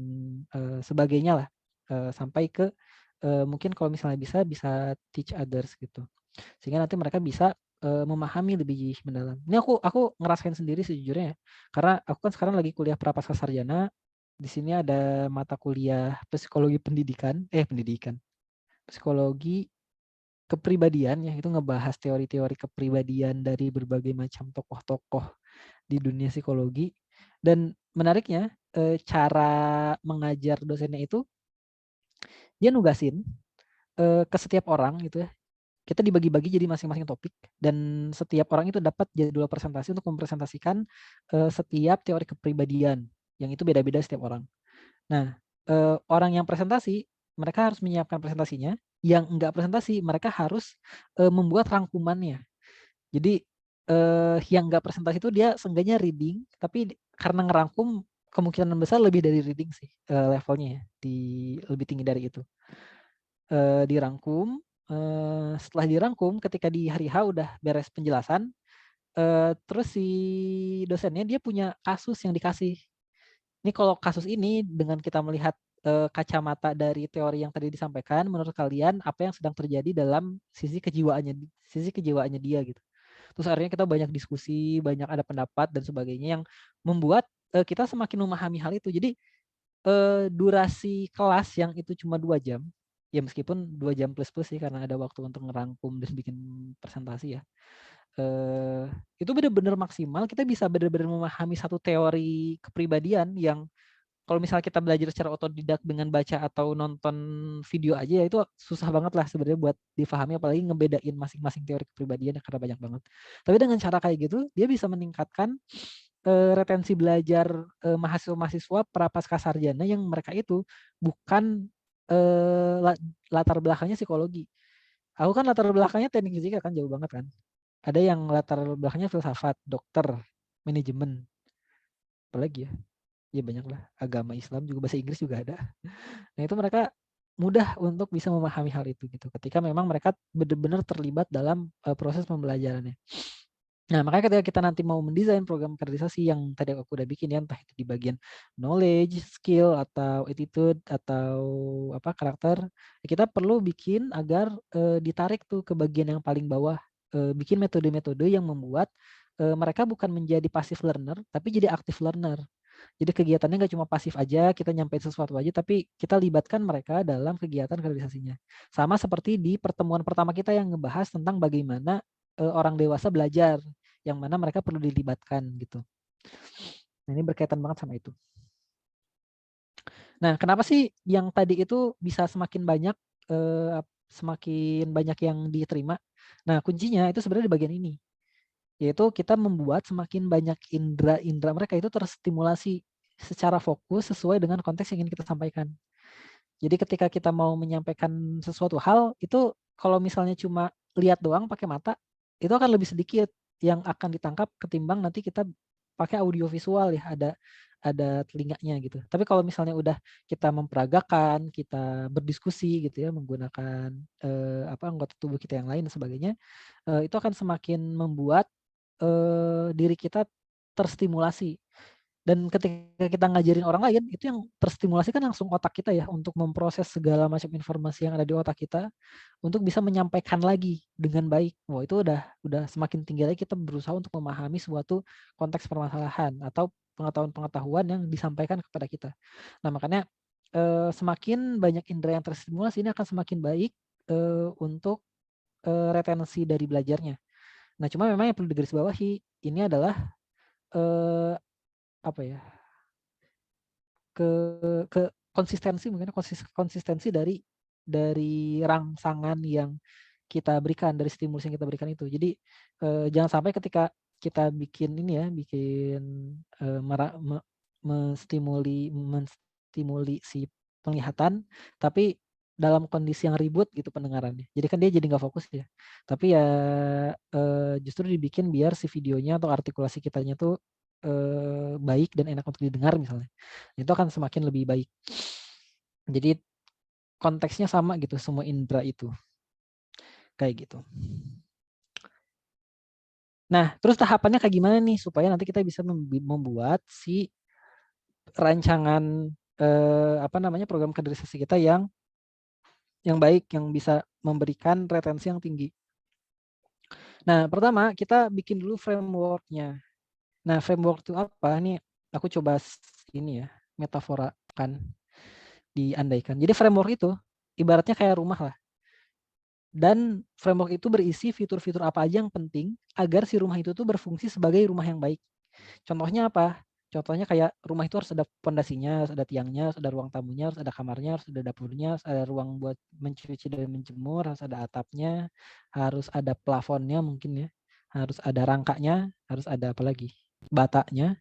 sebagainya lah. Sampai ke mungkin kalau misalnya bisa teach others gitu. Sehingga nanti mereka bisa memahami lebih mendalam. Ini aku ngerasain sendiri sejujurnya ya. Karena aku kan sekarang lagi kuliah Prapaskah Sarjana. Di sini ada mata kuliah psikologi pendidikan. Psikologi kepribadian ya, itu ngebahas teori-teori kepribadian dari berbagai macam tokoh-tokoh di dunia psikologi. Dan menariknya cara mengajar dosennya itu dia nugasin ke setiap orang gitu ya. Kita dibagi-bagi jadi masing-masing topik dan setiap orang itu dapat jadwal presentasi untuk mempresentasikan setiap teori kepribadian yang itu beda-beda setiap orang. Nah, orang yang presentasi, mereka harus menyiapkan presentasinya, yang enggak presentasi, mereka harus membuat rangkumannya. Jadi, yang enggak presentasi itu dia seenggaknya reading, tapi karena ngerangkum kemungkinan besar lebih dari reading sih levelnya ya, lebih tinggi dari itu. Dirangkum, setelah dirangkum ketika di hari H udah beres penjelasan, terus si dosennya dia punya kasus yang dikasih. Ini kalau kasus ini dengan kita melihat kacamata dari teori yang tadi disampaikan, menurut kalian apa yang sedang terjadi dalam sisi kejiwaannya dia gitu. Terus akhirnya kita banyak diskusi, banyak ada pendapat dan sebagainya yang membuat kita semakin memahami hal itu. Jadi durasi kelas yang itu cuma 2 jam, ya meskipun 2 jam plus sih karena ada waktu untuk ngerangkum dan bikin presentasi ya. Itu benar-benar maksimal kita bisa benar-benar memahami satu teori kepribadian yang kalau misalnya kita belajar secara otodidak dengan baca atau nonton video aja ya itu susah banget lah sebenarnya buat difahami apalagi ngebedain masing-masing teori kepribadian karena banyak banget. Tapi dengan cara kayak gitu dia bisa meningkatkan retensi belajar mahasiswa-mahasiswa prapaskah sarjana yang mereka itu bukan latar belakangnya psikologi. Aku kan latar belakangnya teknik fisika kan jauh banget kan. Ada yang latar belakangnya filsafat, dokter, manajemen, apalagi ya. Ya banyak lah, agama Islam juga bahasa Inggris juga ada. Nah itu mereka mudah untuk bisa memahami hal itu gitu ketika memang mereka benar-benar terlibat dalam proses pembelajarannya. Nah makanya ketika kita nanti mau mendesain program kaderisasi yang tadi aku udah bikin ya entah itu di bagian knowledge, skill atau attitude atau karakter, kita perlu bikin agar ditarik tuh ke bagian yang paling bawah, bikin metode-metode yang membuat mereka bukan menjadi passive learner tapi jadi active learner. Jadi kegiatannya nggak cuma pasif aja, kita nyampein sesuatu aja, tapi kita libatkan mereka dalam kegiatan kaderisasinya. Sama seperti di pertemuan pertama kita yang ngebahas tentang bagaimana orang dewasa belajar, yang mana mereka perlu dilibatkan gitu. Nah ini berkaitan banget sama itu. Nah kenapa sih yang tadi itu bisa semakin banyak semakin banyak yang diterima. Nah, kuncinya itu sebenarnya di bagian ini, yaitu kita membuat semakin banyak indera mereka itu terstimulasi secara fokus sesuai dengan konteks yang ingin kita sampaikan. Jadi ketika kita mau menyampaikan sesuatu hal, itu kalau misalnya cuma lihat doang pakai mata, itu akan lebih sedikit yang akan ditangkap ketimbang nanti kita pakai audio visual ya, ada telinganya gitu. Tapi kalau misalnya udah kita memperagakan, kita berdiskusi gitu ya, menggunakan anggota tubuh kita yang lain dan sebagainya, itu akan semakin membuat diri kita terstimulasi. Dan ketika kita ngajarin orang lain, itu yang terstimulasi kan langsung otak kita ya untuk memproses segala macam informasi yang ada di otak kita untuk bisa menyampaikan lagi dengan baik. Wah, itu udah semakin tinggi lagi kita berusaha untuk memahami suatu konteks permasalahan atau pengetahuan-pengetahuan yang disampaikan kepada kita. Nah, makanya semakin banyak indera yang terstimulasi ini akan semakin baik untuk retensi dari belajarnya. Nah, cuma memang yang perlu digarisbawahi ini adalah eh, apa ya? ke konsistensi, mungkin konsistensi dari rangsangan yang kita berikan, dari stimulus yang kita berikan itu. Jadi jangan sampai ketika kita bikin ini ya, bikin menstimuli si penglihatan, tapi dalam kondisi yang ribut gitu pendengarannya. Jadi kan dia jadi nggak fokus ya. Tapi ya justru dibikin biar si videonya atau artikulasi kitanya tuh baik dan enak untuk didengar misalnya. Itu akan semakin lebih baik. Jadi konteksnya sama gitu semua indera itu. Kayak gitu. Nah, terus tahapannya kayak gimana nih supaya nanti kita bisa membuat si rancangan program kaderisasi kita yang baik, yang bisa memberikan retensi yang tinggi. Nah, pertama kita bikin dulu framework-nya. Nah, framework itu apa? Nih aku coba ini ya, metaforakan, diandaikan. Jadi framework itu ibaratnya kayak rumah lah. Dan framework itu berisi fitur-fitur apa aja yang penting agar si rumah itu tuh berfungsi sebagai rumah yang baik. Contohnya apa? Contohnya kayak rumah itu harus ada pondasinya, harus ada tiangnya, harus ada ruang tamunya, harus ada kamarnya, harus ada dapurnya, harus ada ruang buat mencuci dan menjemur, harus ada atapnya, harus ada plafonnya mungkin ya, harus ada rangkanya, harus ada apa lagi? Batanya.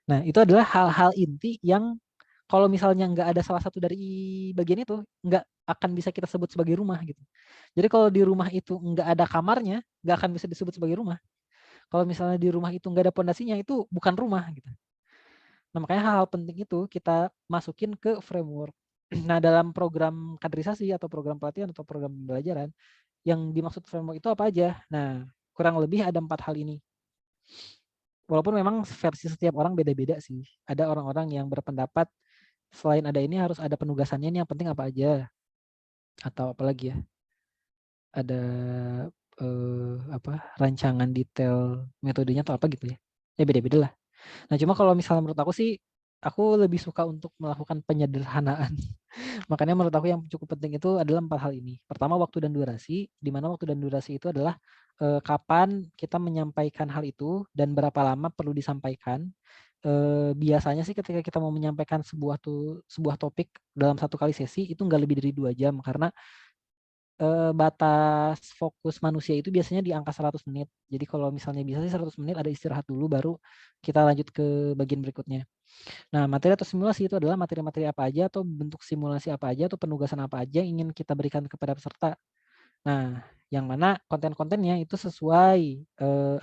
Nah, itu adalah hal-hal inti yang kalau misalnya nggak ada salah satu dari bagian itu, nggak akan bisa kita sebut sebagai rumah gitu. Jadi kalau di rumah itu nggak ada kamarnya, nggak akan bisa disebut sebagai rumah. Kalau misalnya di rumah itu nggak ada pondasinya, itu bukan rumah gitu. Nah, makanya hal-hal penting itu kita masukin ke framework. Nah, dalam program kaderisasi atau program pelatihan atau program pembelajaran, yang dimaksud framework itu apa aja? Nah, kurang lebih ada 4 hal ini. Walaupun memang versi setiap orang beda-beda sih. Ada orang-orang yang berpendapat selain ada ini harus ada penugasannya, ini yang penting apa aja. Atau apalagi ya, ada rancangan detail metodenya atau apa gitu ya. Ya beda-beda lah. Nah, cuma kalau misalnya menurut aku sih, aku lebih suka untuk melakukan penyederhanaan. Makanya menurut aku yang cukup penting itu adalah 4 hal ini. Pertama, waktu dan durasi, di mana waktu dan durasi itu adalah kapan kita menyampaikan hal itu dan berapa lama perlu disampaikan. Biasanya sih ketika kita mau menyampaikan sebuah topik dalam satu kali sesi itu nggak lebih dari 2 jam karena batas fokus manusia itu biasanya di angka 100 menit. Jadi kalau misalnya bisa sih 100 menit ada istirahat dulu baru kita lanjut ke bagian berikutnya. Nah, materi atau simulasi itu adalah materi-materi apa aja atau bentuk simulasi apa aja atau penugasan apa aja yang ingin kita berikan kepada peserta. Nah, yang mana konten-kontennya itu sesuai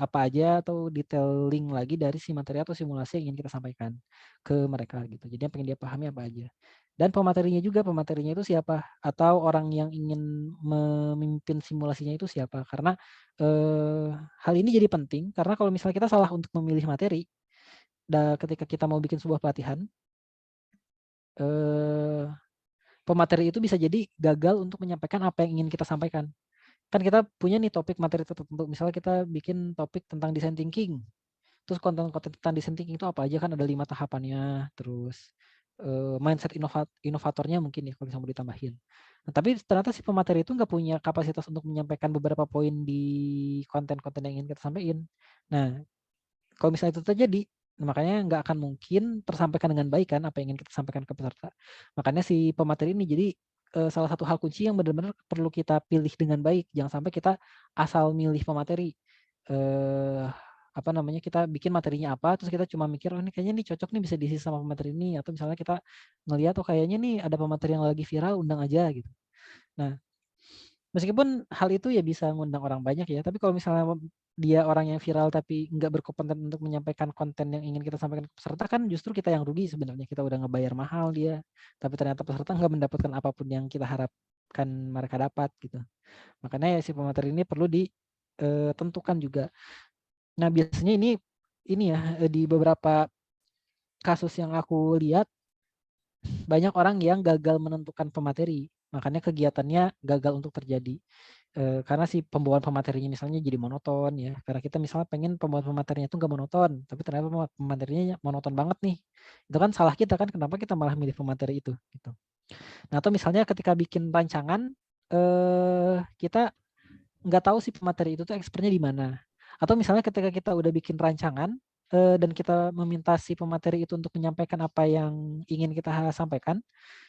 apa aja atau detailing lagi dari si materi atau simulasi yang ingin kita sampaikan ke mereka gitu. Jadi yang pengen dia pahami apa aja. Dan pematerinya itu siapa atau orang yang ingin memimpin simulasinya itu siapa. Karena hal ini jadi penting karena kalau misalnya kita salah untuk memilih materi, ketika kita mau bikin sebuah pelatihan, eh, pemateri itu bisa jadi gagal untuk menyampaikan apa yang ingin kita sampaikan. Kan kita punya nih topik materi tertentu, misalnya kita bikin topik tentang design thinking, terus konten-konten tentang design thinking itu apa aja kan ada 5 tahapannya, terus mindset inovatornya mungkin ya kalau bisa mau ditambahin. Nah, tapi ternyata si pemateri itu nggak punya kapasitas untuk menyampaikan beberapa poin di konten-konten yang ingin kita sampaikan. Nah, kalau misalnya itu terjadi, makanya nggak akan mungkin tersampaikan dengan baik kan apa yang ingin kita sampaikan ke peserta. Makanya si pemateri ini jadi salah satu hal kunci yang benar-benar perlu kita pilih dengan baik. Jangan sampai kita asal milih pemateri. Apa namanya, kita bikin materinya apa, terus kita cuma mikir, oh ini kayaknya nih cocok nih bisa diisi sama pemateri ini. Atau misalnya kita ngelihat, oh kayaknya nih ada pemateri yang lagi viral, undang aja gitu. Nah, meskipun hal itu ya bisa ngundang orang banyak ya, tapi kalau misalnya dia orang yang viral tapi nggak berkompeten untuk menyampaikan konten yang ingin kita sampaikan ke peserta, kan justru kita yang rugi sebenarnya. Kita udah ngebayar mahal dia, tapi ternyata peserta nggak mendapatkan apapun yang kita harapkan mereka dapat gitu. Makanya ya si pemateri ini perlu ditentukan juga. Nah biasanya ini ya di beberapa kasus yang aku lihat banyak orang yang gagal menentukan pemateri, makanya kegiatannya gagal untuk terjadi. Karena si pembawaan pematerinya misalnya jadi monoton ya, karena kita misalnya pengen pembawaan pematerinya itu nggak monoton, tapi ternyata pematerinya monoton banget nih, itu kan salah kita kan, kenapa kita malah milih pemateri itu gitu. Nah atau misalnya ketika bikin rancangan kita nggak tahu si pemateri itu tuh expertnya di mana, atau misalnya ketika kita udah bikin rancangan dan kita meminta si pemateri itu untuk menyampaikan apa yang ingin kita sampaikan,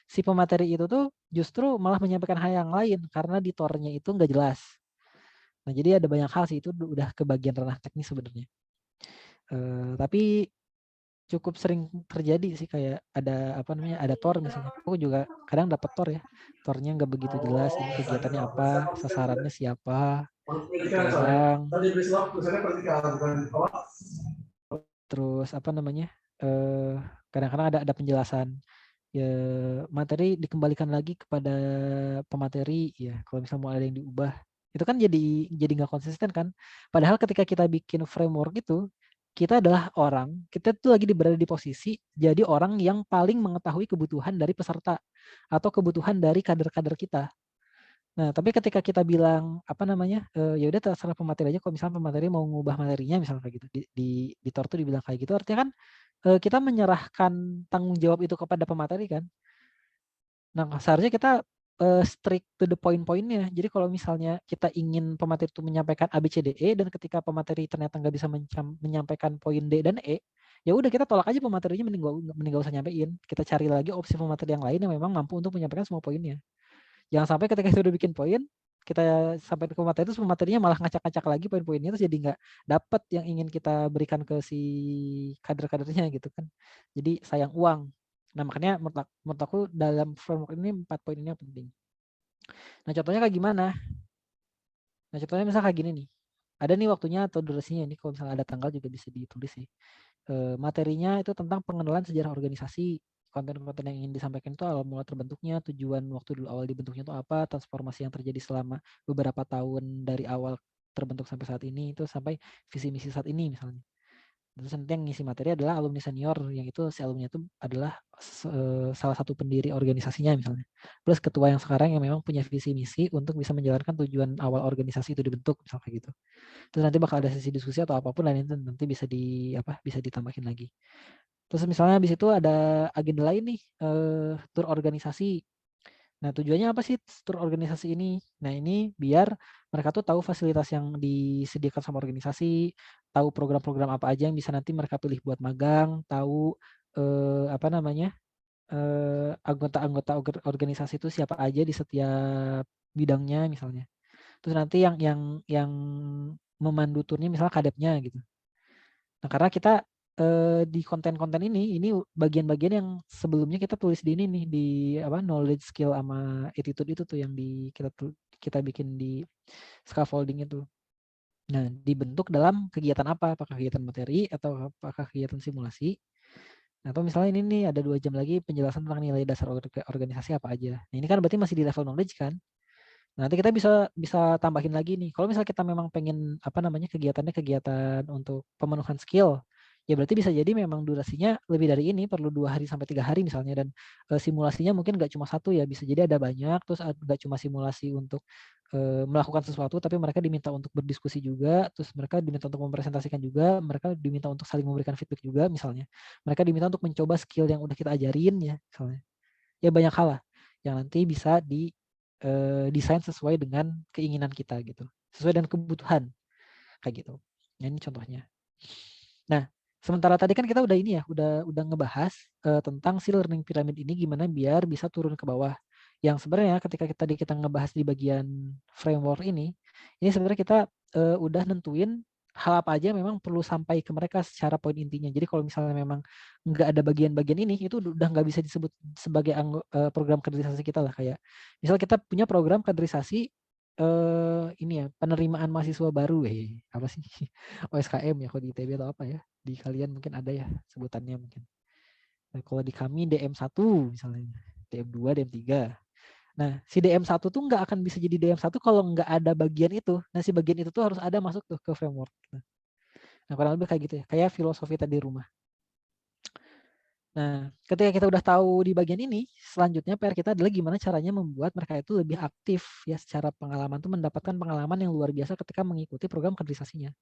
si pemateri itu tuh justru malah menyampaikan hal yang lain karena di tornya itu nggak jelas. Nah, jadi ada banyak hal sih, itu udah ke bagian ranah teknis sebenarnya. Tapi cukup sering terjadi sih, kayak ada apa namanya, ada tor misalnya. Aku juga kadang dapat tor ya. Tornya nggak begitu jelas, ini kegiatannya apa, sasarannya siapa, berapa orang, terus apa namanya? Kadang-kadang ada penjelasan ya, materi dikembalikan lagi kepada pemateri ya, kalau misalnya mau ada yang diubah itu kan jadi nggak konsisten kan, padahal ketika kita bikin framework itu kita adalah orang, kita tuh lagi berada di posisi jadi orang yang paling mengetahui kebutuhan dari peserta atau kebutuhan dari kader-kader kita. Nah tapi ketika kita bilang apa namanya, ya udah terserah pemateri aja, kalau misalnya pemateri mau ngubah materinya misalnya kayak gitu di tor tuh dibilang kayak gitu, artinya kan kita menyerahkan tanggung jawab itu kepada pemateri kan. Nah, seharusnya kita strict to the point-pointnya. Jadi kalau misalnya kita ingin pemateri itu menyampaikan A, B, C, D, E, dan ketika pemateri ternyata nggak bisa menyampaikan poin D dan E, ya udah kita tolak aja pematerinya, mending gak usah nyampein. Kita cari lagi opsi pemateri yang lain yang memang mampu untuk menyampaikan semua poinnya. Jangan sampai ketika kita udah bikin poin, kita sampai ke pemateri itu pematerinya malah ngacak-ngacak lagi poin-poinnya, terus jadi nggak dapat yang ingin kita berikan ke si kader-kadernya gitu kan. Jadi sayang uang. Nah makanya menurut aku dalam framework ini 4 poin ini yang penting. Nah contohnya kayak gimana? Nah contohnya misalnya kayak gini nih. Ada nih waktunya atau durasinya nih, kalau misalnya ada tanggal juga bisa ditulis sih. Materinya itu tentang pengenalan sejarah organisasi. Konten-konten yang ingin disampaikan itu awal mula terbentuknya, tujuan waktu dulu awal dibentuknya itu apa, transformasi yang terjadi selama beberapa tahun dari awal terbentuk sampai saat ini, itu sampai visi misi saat ini misalnya. Terus nanti yang ngisi materi adalah alumni senior, yang itu si alumni itu adalah salah satu pendiri organisasinya misalnya. Plus ketua yang sekarang yang memang punya visi misi untuk bisa menjalankan tujuan awal organisasi itu dibentuk misalnya kayak gitu. Terus nanti bakal ada sesi diskusi atau apapun lain itu nanti bisa ditambahin lagi. Terus misalnya habis itu ada agenda lain nih, tur organisasi. Nah, tujuannya apa sih tur organisasi ini? Nah, ini biar mereka tuh tahu fasilitas yang disediakan sama organisasi, tahu program-program apa aja yang bisa nanti mereka pilih buat magang, tahu apa namanya, anggota-anggota organisasi itu siapa aja di setiap bidangnya misalnya. Terus nanti yang memandu turnya misalnya kadepnya gitu. Nah, karena kita di konten-konten ini bagian-bagian yang sebelumnya kita tulis di ini nih, di apa, knowledge, skill sama attitude itu tuh yang kita bikin di scaffolding itu. Nah, dibentuk dalam kegiatan apa? Apakah kegiatan materi atau apakah kegiatan simulasi? Atau misalnya ini nih ada 2 jam lagi penjelasan tentang nilai dasar organisasi apa aja. Nah, ini kan berarti masih di level knowledge kan? Nanti kita bisa bisa tambahin lagi nih. Kalau misalnya kita memang pengen apa namanya, kegiatannya kegiatan untuk pemenuhan skill, ya berarti bisa jadi memang durasinya lebih dari ini, perlu 2 hari sampai 3 hari misalnya, dan simulasinya mungkin nggak cuma satu ya, bisa jadi ada banyak, terus nggak cuma simulasi untuk melakukan sesuatu, tapi mereka diminta untuk berdiskusi juga, terus mereka diminta untuk mempresentasikan juga, mereka diminta untuk saling memberikan feedback juga misalnya, mereka diminta untuk mencoba skill yang udah kita ajarin ya misalnya. Ya banyak hal lah yang nanti bisa desain sesuai dengan keinginan kita gitu, sesuai dengan kebutuhan kayak gitu. Nah, ini contohnya. Nah, sementara tadi kan kita udah ini ya, udah ngebahas tentang si learning pyramid ini gimana biar bisa turun ke bawah. Yang sebenarnya ketika kita ngebahas di bagian framework ini sebenarnya kita udah nentuin hal apa aja memang perlu sampai ke mereka secara poin intinya. Jadi kalau misalnya memang nggak ada bagian-bagian ini, itu udah nggak bisa disebut sebagai program kaderisasi kita lah. Kayak misal kita punya program kaderisasi ini ya, penerimaan mahasiswa baru, apa sih? OSKM ya, kalau di ITB atau apa ya? Di kalian mungkin ada ya sebutannya mungkin. Nah, kalau di kami DM1 misalnya, DM2, DM3. Nah, si DM1 tuh nggak akan bisa jadi DM1 kalau nggak ada bagian itu. Nah, si bagian itu tuh harus ada masuk tuh ke framework. Nah, kurang lebih kayak gitu ya. Kayak filosofi tadi rumah. Nah, ketika kita udah tahu di bagian ini, selanjutnya PR kita adalah gimana caranya membuat mereka itu lebih aktif ya secara pengalaman tuh mendapatkan pengalaman yang luar biasa ketika mengikuti program kaderisasinya.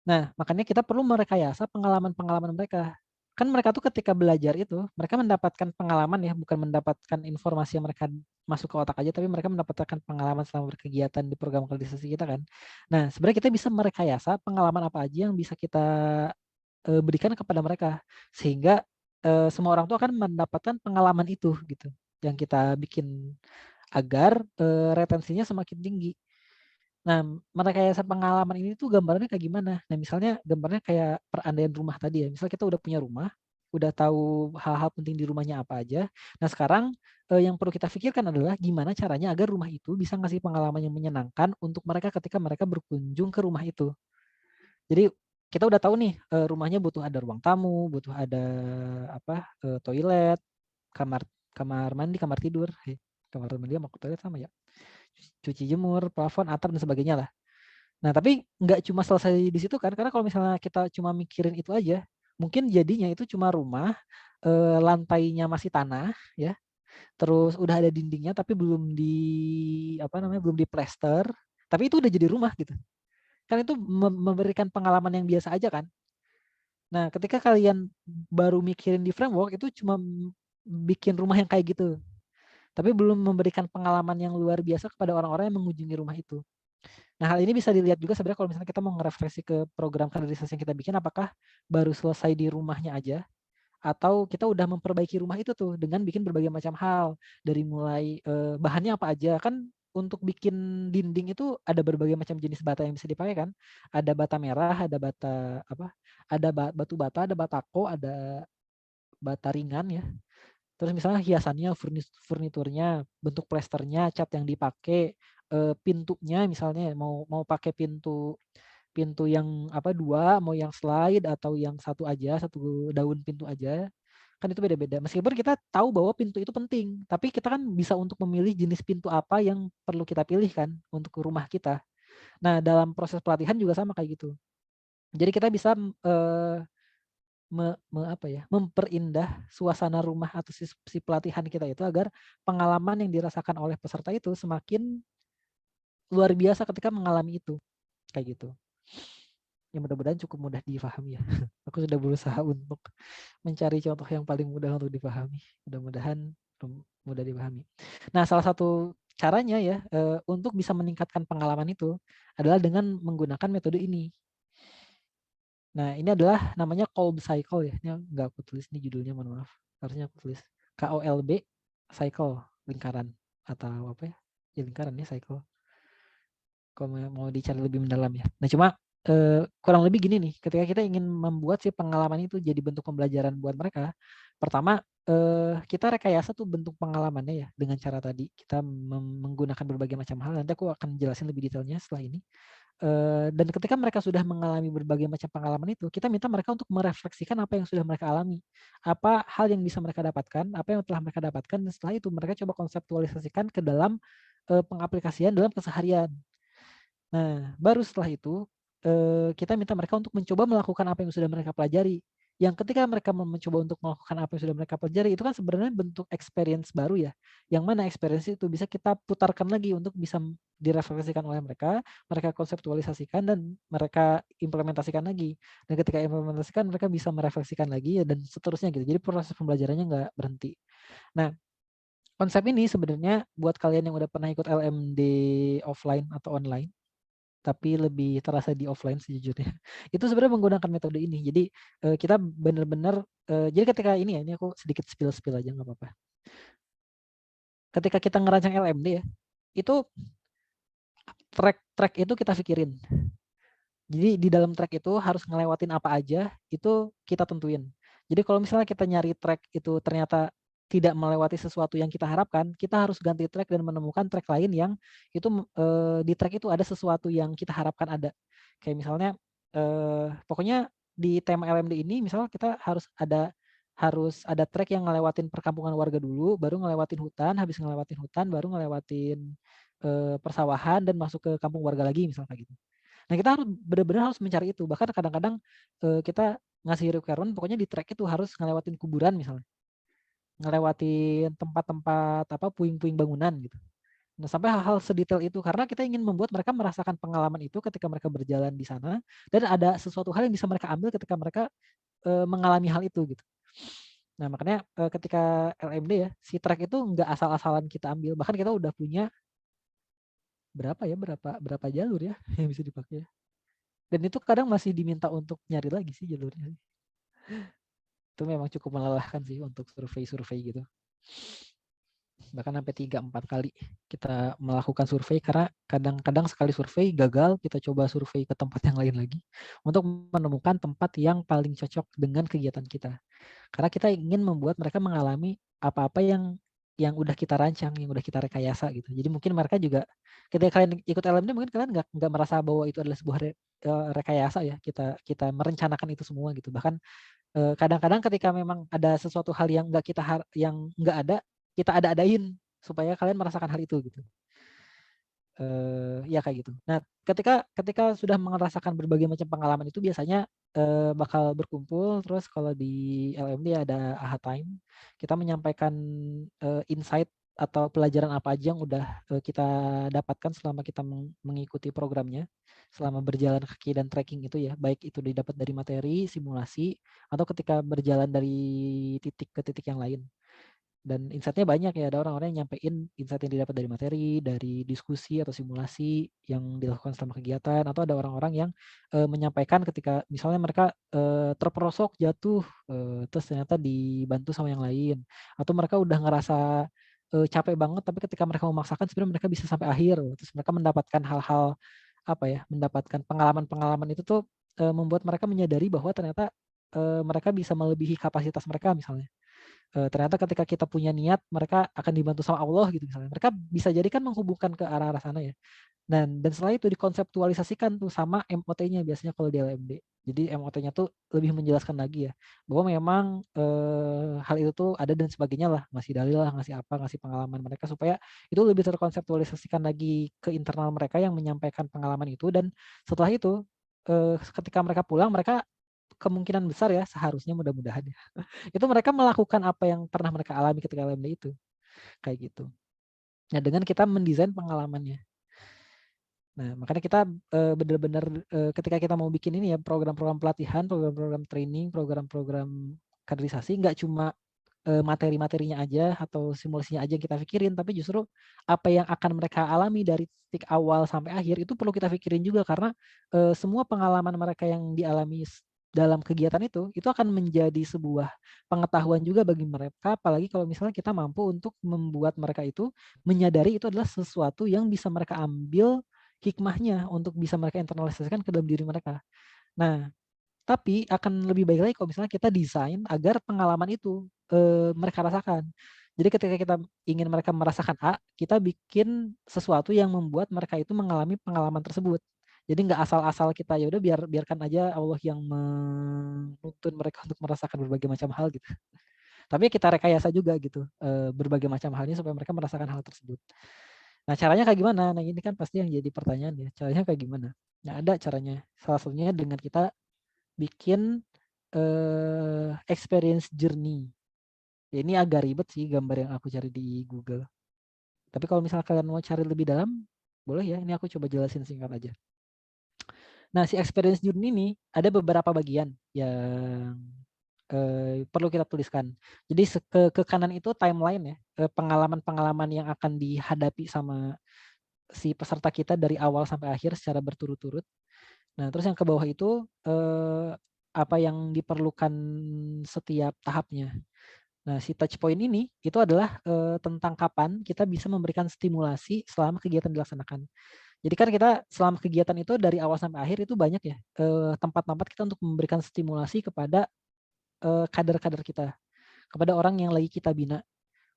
Nah, makanya kita perlu merekayasa pengalaman-pengalaman mereka. Kan mereka tuh ketika belajar itu, mereka mendapatkan pengalaman ya, bukan mendapatkan informasi yang mereka masuk ke otak aja, tapi mereka mendapatkan pengalaman selama berkegiatan di program kaderisasi kita kan. Nah, sebenarnya kita bisa merekayasa pengalaman apa aja yang bisa kita berikan kepada mereka. Sehingga semua orang tuh akan mendapatkan pengalaman itu gitu, yang kita bikin agar retensinya semakin tinggi. Nah, merekayasa pengalaman ini tuh gambarnya kayak gimana? Nah, misalnya gambarnya kayak perandaian rumah tadi ya. Misal kita udah punya rumah, udah tahu hal-hal penting di rumahnya apa aja. Nah, sekarang yang perlu kita pikirkan adalah gimana caranya agar rumah itu bisa ngasih pengalaman yang menyenangkan untuk mereka ketika mereka berkunjung ke rumah itu. Jadi kita udah tahu nih rumahnya butuh ada ruang tamu, butuh ada apa toilet, kamar kamar mandi, kamar tidur. Kamar mandi sama toilet sama ya. Cuci jemur, plafon, atap dan sebagainya lah. Nah, tapi nggak cuma selesai di situ kan, karena kalau misalnya kita cuma mikirin itu aja, mungkin jadinya itu cuma rumah, lantainya masih tanah, ya, terus udah ada dindingnya tapi belum di apa namanya, belum diplester, tapi itu udah jadi rumah gitu. Kan itu memberikan pengalaman yang biasa aja kan. Nah, ketika kalian baru mikirin di framework itu cuma bikin rumah yang kayak gitu, tapi belum memberikan pengalaman yang luar biasa kepada orang-orang yang mengunjungi rumah itu. Nah, hal ini bisa dilihat juga sebenarnya kalau misalnya kita mau ngerefleksi ke program kaderisasi yang kita bikin, apakah baru selesai di rumahnya aja, atau kita udah memperbaiki rumah itu tuh dengan bikin berbagai macam hal, dari mulai bahannya apa aja. Kan untuk bikin dinding itu ada berbagai macam jenis bata yang bisa dipakai kan. Ada bata merah, ada bata apa? Ada batu bata, ada batako, ada bata ringan ya. Terus misalnya hiasannya, furniturnya, bentuk plesternya, cat yang dipakai, pintunya misalnya mau mau pakai pintu pintu yang apa dua, mau yang slide atau yang satu aja, satu daun pintu aja, kan itu beda-beda. Meskipun kita tahu bahwa pintu itu penting, tapi kita kan bisa untuk memilih jenis pintu apa yang perlu kita pilih kan untuk rumah kita. Nah, dalam proses pelatihan juga sama kayak gitu. Jadi kita bisa apa ya, memperindah suasana rumah atau si pelatihan kita itu agar pengalaman yang dirasakan oleh peserta itu semakin luar biasa ketika mengalami itu, kayak gitu. Ya mudah-mudahan cukup mudah dipahami ya. Aku sudah berusaha untuk mencari contoh yang paling mudah untuk dipahami. Mudah-mudahan mudah dipahami. Nah, salah satu caranya ya untuk bisa meningkatkan pengalaman itu adalah dengan menggunakan metode ini. Nah, ini adalah namanya Kolb Cycle ya. Ini enggak aku tulis, ini judulnya, mohon maaf. Harusnya aku tulis KOLB Cycle, lingkaran atau apa ya? Ya lingkaran ya, cycle. Kalau mau dicari lebih mendalam ya. Nah, cuma kurang lebih gini nih, ketika kita ingin membuat si pengalaman itu jadi bentuk pembelajaran buat mereka, pertama kita rekayasa tuh bentuk pengalamannya ya dengan cara tadi kita menggunakan berbagai macam hal. Nanti aku akan jelasin lebih detailnya setelah ini. Dan ketika mereka sudah mengalami berbagai macam pengalaman itu, kita minta mereka untuk merefleksikan apa yang sudah mereka alami, apa hal yang bisa mereka dapatkan, apa yang telah mereka dapatkan, dan setelah itu mereka coba konseptualisasikan ke dalam pengaplikasian dalam keseharian. Nah, baru setelah itu kita minta mereka untuk mencoba melakukan apa yang sudah mereka pelajari. Yang ketika mereka mencoba untuk melakukan apa yang sudah mereka pelajari, itu kan sebenarnya bentuk experience baru ya. Yang mana experience itu bisa kita putarkan lagi untuk bisa direfleksikan oleh mereka, mereka konseptualisasikan dan mereka implementasikan lagi. Dan ketika implementasikan mereka bisa merefleksikan lagi ya, dan seterusnya gitu. Jadi proses pembelajarannya nggak berhenti. Nah, konsep ini sebenarnya buat kalian yang udah pernah ikut LMD offline atau online, tapi lebih terasa di offline sejujurnya. Itu sebenarnya menggunakan metode ini. Jadi kita benar-benar jadi ketika ini ya, ini aku sedikit spill aja nggak apa-apa. ketika kita ngerancang LMD ya, itu track itu kita pikirin. Jadi di dalam track itu harus ngelewatin apa aja, itu kita tentuin. Jadi kalau misalnya kita nyari track itu ternyata tidak melewati sesuatu yang kita harapkan, kita harus ganti track dan menemukan track lain yang itu di track itu ada sesuatu yang kita harapkan ada. Kayak misalnya pokoknya di tema LMD ini misal kita harus ada track yang ngelewatin perkampungan warga dulu, baru ngelewatin hutan, habis ngelewatin hutan baru ngelewatin persawahan dan masuk ke kampung warga lagi misalnya kayak gitu. Nah kita harus benar-benar harus mencari itu. Bahkan kadang-kadang kita ngasih requirement pokoknya di track itu harus ngelewatin kuburan misalnya. Ngelewatin tempat-tempat puing-puing bangunan gitu. Nah sampai hal-hal sedetail itu karena kita ingin membuat mereka merasakan pengalaman itu ketika mereka berjalan di sana dan ada sesuatu hal yang bisa mereka ambil ketika mereka mengalami hal itu gitu. Nah makanya ketika LMD ya si track itu nggak asal-asalan kita ambil. Bahkan kita udah punya berapa jalur ya yang bisa dipakai. Dan itu kadang masih diminta untuk nyari lagi sih jalurnya. Itu memang cukup melelahkan sih untuk survei-survei gitu. Bahkan sampai 3-4 kali kita melakukan survei karena kadang-kadang sekali survei gagal, kita coba survei ke tempat yang lain lagi untuk menemukan tempat yang paling cocok dengan kegiatan kita. Karena kita ingin membuat mereka mengalami apa-apa yang udah kita rancang, yang udah kita rekayasa gitu. Jadi mungkin mereka juga ketika kalian ikut LMD mungkin kalian nggak merasa bahwa itu adalah sebuah rekayasa ya. Kita merencanakan itu semua gitu. Bahkan kadang-kadang ketika memang ada sesuatu hal yang nggak ada, kita ada-adain supaya kalian merasakan hal itu gitu. Ya kayak gitu. Nah, ketika sudah merasakan berbagai macam pengalaman itu biasanya bakal berkumpul terus kalau di LMD ada AHA time, kita menyampaikan insight atau pelajaran apa aja yang udah kita dapatkan selama kita mengikuti programnya, selama berjalan kaki dan trekking itu ya, baik itu didapat dari materi, simulasi, atau ketika berjalan dari titik ke titik yang lain. Dan insight-nya banyak ya, ada orang-orang yang nyampein insight yang didapat dari materi, dari diskusi atau simulasi yang dilakukan selama kegiatan, atau ada orang-orang yang menyampaikan ketika misalnya mereka terperosok jatuh, terus ternyata dibantu sama yang lain, atau mereka udah ngerasa capek banget, tapi ketika mereka memaksakan sebenarnya mereka bisa sampai akhir, terus mereka mendapatkan hal-hal mendapatkan pengalaman-pengalaman itu tuh membuat mereka menyadari bahwa ternyata mereka bisa melebihi kapasitas mereka misalnya. Ternyata ketika kita punya niat mereka akan dibantu sama Allah gitu misalnya. Mereka bisa jadi kan menghubungkan ke arah-arah sana ya. Dan setelah itu dikonseptualisasikan tuh sama MOT-nya biasanya kalau di LMD. Jadi MOT-nya tuh lebih menjelaskan lagi ya bahwa memang hal itu tuh ada dan sebagainya lah, ngasih dalil lah, ngasih pengalaman mereka supaya itu lebih terkonseptualisasikan lagi ke internal mereka yang menyampaikan pengalaman itu dan setelah itu ketika mereka pulang mereka kemungkinan besar ya seharusnya mudah-mudahan ya itu mereka melakukan apa yang pernah mereka alami ketika LMD itu kayak gitu. Nah dengan kita mendesain pengalamannya. Nah makanya kita benar-benar ketika kita mau bikin ini ya program-program pelatihan, program-program training, program-program kaderisasi nggak cuma materi-materinya aja atau simulasinya aja yang kita pikirin, tapi justru apa yang akan mereka alami dari titik awal sampai akhir itu perlu kita pikirin juga karena semua pengalaman mereka yang dialami dalam kegiatan itu akan menjadi sebuah pengetahuan juga bagi mereka, apalagi kalau misalnya kita mampu untuk membuat mereka itu menyadari itu adalah sesuatu yang bisa mereka ambil hikmahnya untuk bisa mereka internalisasikan ke dalam diri mereka. Nah, tapi akan lebih baik lagi kalau misalnya kita desain agar pengalaman itu mereka rasakan. Jadi ketika kita ingin mereka merasakan A, kita bikin sesuatu yang membuat mereka itu mengalami pengalaman tersebut. Jadi nggak asal-asal kita ya udah biarkan aja Allah yang menuntun mereka untuk merasakan berbagai macam hal gitu. Tapi kita rekayasa juga gitu berbagai macam halnya supaya mereka merasakan hal tersebut. Nah caranya kayak gimana? Nah ini kan pasti yang jadi pertanyaan ya. Caranya kayak gimana? Nah ada caranya. Salah satunya dengan kita bikin experience journey. Ya, ini agak ribet sih gambar yang aku cari di Google. Tapi kalau misalnya kalian mau cari lebih dalam, boleh ya. Ini aku coba jelasin singkat aja. Nah, si experience journey ini ada beberapa bagian yang perlu kita tuliskan. Jadi ke kanan itu timeline ya, pengalaman-pengalaman yang akan dihadapi sama si peserta kita dari awal sampai akhir secara berturut-turut. Nah, terus yang ke bawah itu apa yang diperlukan setiap tahapnya. Nah, si touch point ini itu adalah tentang kapan kita bisa memberikan stimulasi selama kegiatan dilaksanakan. Jadi kan kita selama kegiatan itu dari awal sampai akhir itu banyak ya tempat-tempat kita untuk memberikan stimulasi kepada kader-kader kita, kepada orang yang lagi kita bina.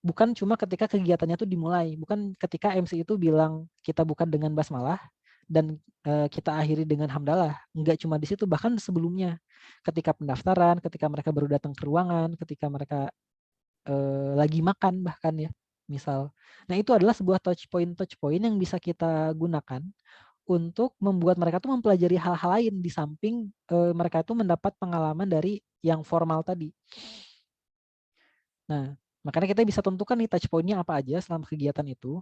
Bukan cuma ketika kegiatannya itu dimulai, bukan ketika MC itu bilang kita buka dengan basmalah dan kita akhiri dengan hamdalah. Enggak cuma di situ, bahkan sebelumnya. Ketika pendaftaran, ketika mereka baru datang ke ruangan, ketika mereka lagi makan bahkan ya, misal. Nah, itu adalah sebuah touch point yang bisa kita gunakan untuk membuat mereka tuh mempelajari hal-hal lain di samping mereka itu mendapat pengalaman dari yang formal tadi. Nah, makanya kita bisa tentukan nih touch point-nya apa aja selama kegiatan itu.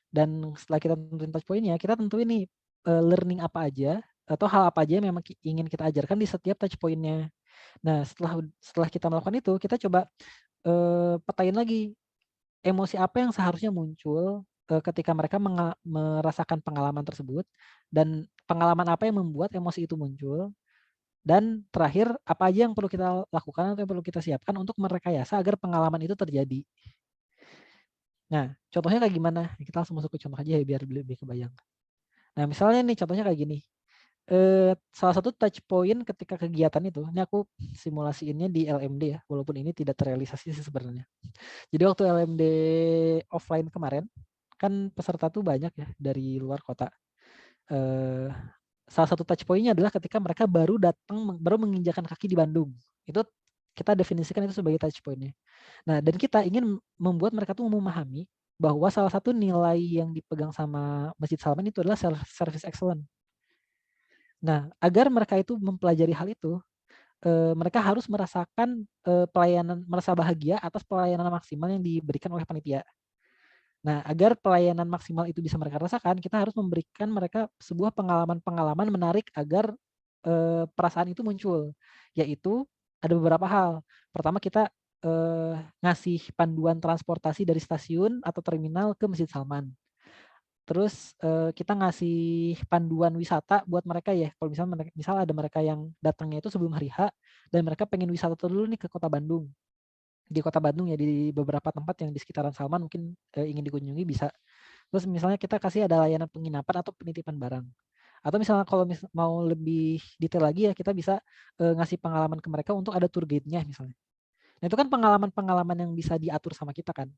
Dan setelah kita tentuin touch point-nya, kita tentuin nih learning apa aja atau hal apa aja yang memang ingin kita ajarkan di setiap touch point-nya. Nah, setelah kita melakukan itu, kita coba petain lagi emosi apa yang seharusnya muncul ketika mereka merasakan pengalaman tersebut dan pengalaman apa yang membuat emosi itu muncul. Dan terakhir, apa aja yang perlu kita lakukan atau yang perlu kita siapkan untuk merekayasa agar pengalaman itu terjadi. Nah, contohnya kayak gimana? Kita langsung masuk ke contoh aja ya biar lebih kebayang. Nah, misalnya nih contohnya kayak gini. Salah satu touch point ketika kegiatan itu, ini aku simulasiinnya di LMD ya, walaupun ini tidak terrealisasi sih sebenarnya. Jadi waktu LMD offline kemarin, kan peserta tuh banyak ya dari luar kota. Salah satu touch point-nya adalah ketika mereka baru menginjakan kaki di Bandung. Itu kita definisikan itu sebagai touch point-nya. Nah, dan kita ingin membuat mereka tuh memahami bahwa salah satu nilai yang dipegang sama Masjid Salman itu adalah service excellence. Nah, agar mereka itu mempelajari hal itu, mereka harus merasakan pelayanan, merasa bahagia atas pelayanan maksimal yang diberikan oleh panitia. Nah, agar pelayanan maksimal itu bisa mereka rasakan, kita harus memberikan mereka sebuah pengalaman-pengalaman menarik agar perasaan itu muncul. Yaitu ada beberapa hal. Pertama, kita ngasih panduan transportasi dari stasiun atau terminal ke Masjid Salman. Terus kita ngasih panduan wisata buat mereka ya. Kalau misal ada mereka yang datangnya itu sebelum hari H dan mereka pengen wisata dulu nih ke Kota Bandung. Di Kota Bandung ya, di beberapa tempat yang di sekitaran Salman mungkin ingin dikunjungi bisa. Terus misalnya kita kasih ada layanan penginapan atau penitipan barang. Atau misalnya kalau mau lebih detail lagi ya kita bisa ngasih pengalaman ke mereka untuk ada tour guide-nya misalnya. Nah, itu kan pengalaman-pengalaman yang bisa diatur sama kita kan.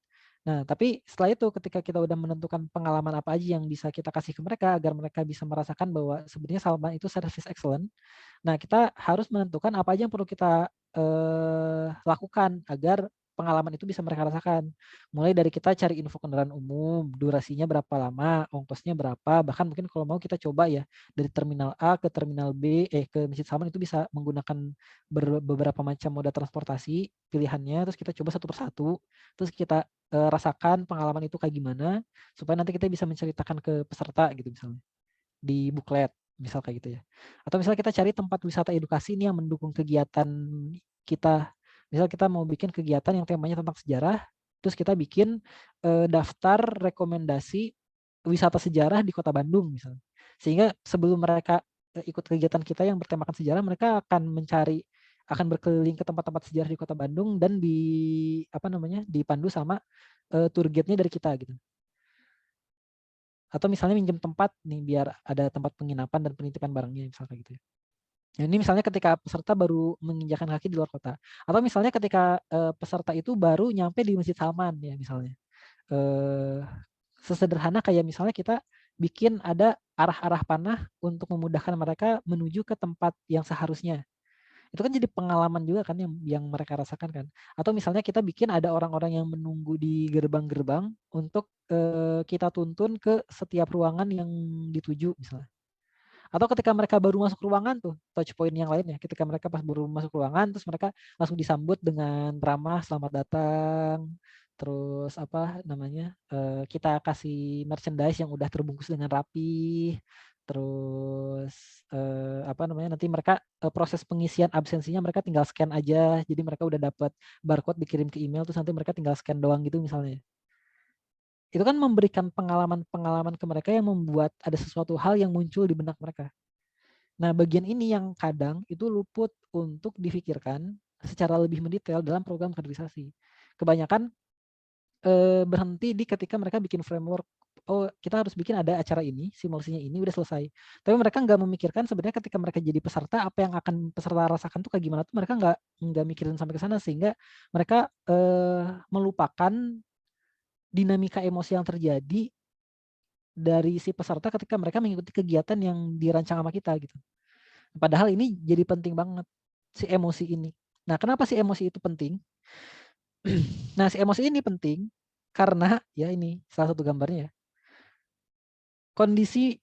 Nah, tapi setelah itu ketika kita udah menentukan pengalaman apa aja yang bisa kita kasih ke mereka agar mereka bisa merasakan bahwa sebenarnya Salman itu service excellent. Nah, kita harus menentukan apa aja yang perlu kita lakukan agar pengalaman itu bisa mereka rasakan. Mulai dari kita cari info kendaraan umum, durasinya berapa lama, ongkosnya berapa, bahkan mungkin kalau mau kita coba ya dari terminal A ke terminal B, ke Masjid Salman itu bisa menggunakan beberapa macam moda transportasi pilihannya, terus kita coba satu persatu, terus kita rasakan pengalaman itu kayak gimana, supaya nanti kita bisa menceritakan ke peserta gitu misalnya di buklet misal kayak gitu ya. Atau misalnya kita cari tempat wisata edukasi ini yang mendukung kegiatan kita. Misal kita mau bikin kegiatan yang temanya tentang sejarah, terus kita bikin daftar rekomendasi wisata sejarah di Kota Bandung misalnya. Sehingga sebelum mereka ikut kegiatan kita yang bertemakan sejarah, mereka akan berkeliling ke tempat-tempat sejarah di Kota Bandung dan dipandu sama tour guide-nya dari kita gitu. Atau misalnya minjem tempat nih biar ada tempat penginapan dan penitipan barangnya misalnya gitu ya. Nah, ini misalnya ketika peserta baru menginjakan kaki di luar kota. Atau misalnya ketika peserta itu baru nyampe di Masjid Salman ya misalnya. Sesederhana kayak misalnya kita bikin ada arah-arah panah untuk memudahkan mereka menuju ke tempat yang seharusnya. Itu kan jadi pengalaman juga kan yang mereka rasakan kan. Atau misalnya kita bikin ada orang-orang yang menunggu di gerbang-gerbang untuk kita tuntun ke setiap ruangan yang dituju misalnya. Atau ketika mereka baru masuk ruangan tuh, touch point yang lainnya, ketika mereka pas baru masuk ruangan, terus mereka langsung disambut dengan ramah, selamat datang, terus apa namanya, kita kasih merchandise yang udah terbungkus dengan rapi, terus apa namanya, nanti mereka proses pengisian absensinya mereka tinggal scan aja, jadi mereka udah dapat barcode dikirim ke email, terus nanti mereka tinggal scan doang gitu misalnya. Itu kan memberikan pengalaman-pengalaman ke mereka yang membuat ada sesuatu hal yang muncul di benak mereka. Nah, bagian ini yang kadang itu luput untuk difikirkan secara lebih mendetail dalam program kaderisasi. kebanyakan berhenti di ketika mereka bikin framework, oh kita harus bikin ada acara ini, simulasinya ini, udah selesai. Tapi mereka nggak memikirkan sebenarnya ketika mereka jadi peserta, apa yang akan peserta rasakan tuh kayak gimana tuh mereka nggak mikirin sampai ke sana, sehingga mereka melupakan dinamika emosi yang terjadi dari si peserta ketika mereka mengikuti kegiatan yang dirancang sama kita gitu. Padahal ini jadi penting banget si emosi ini. Nah, kenapa si emosi itu penting? Nah, si emosi ini penting karena ya ini salah satu gambarnya ya. Kondisi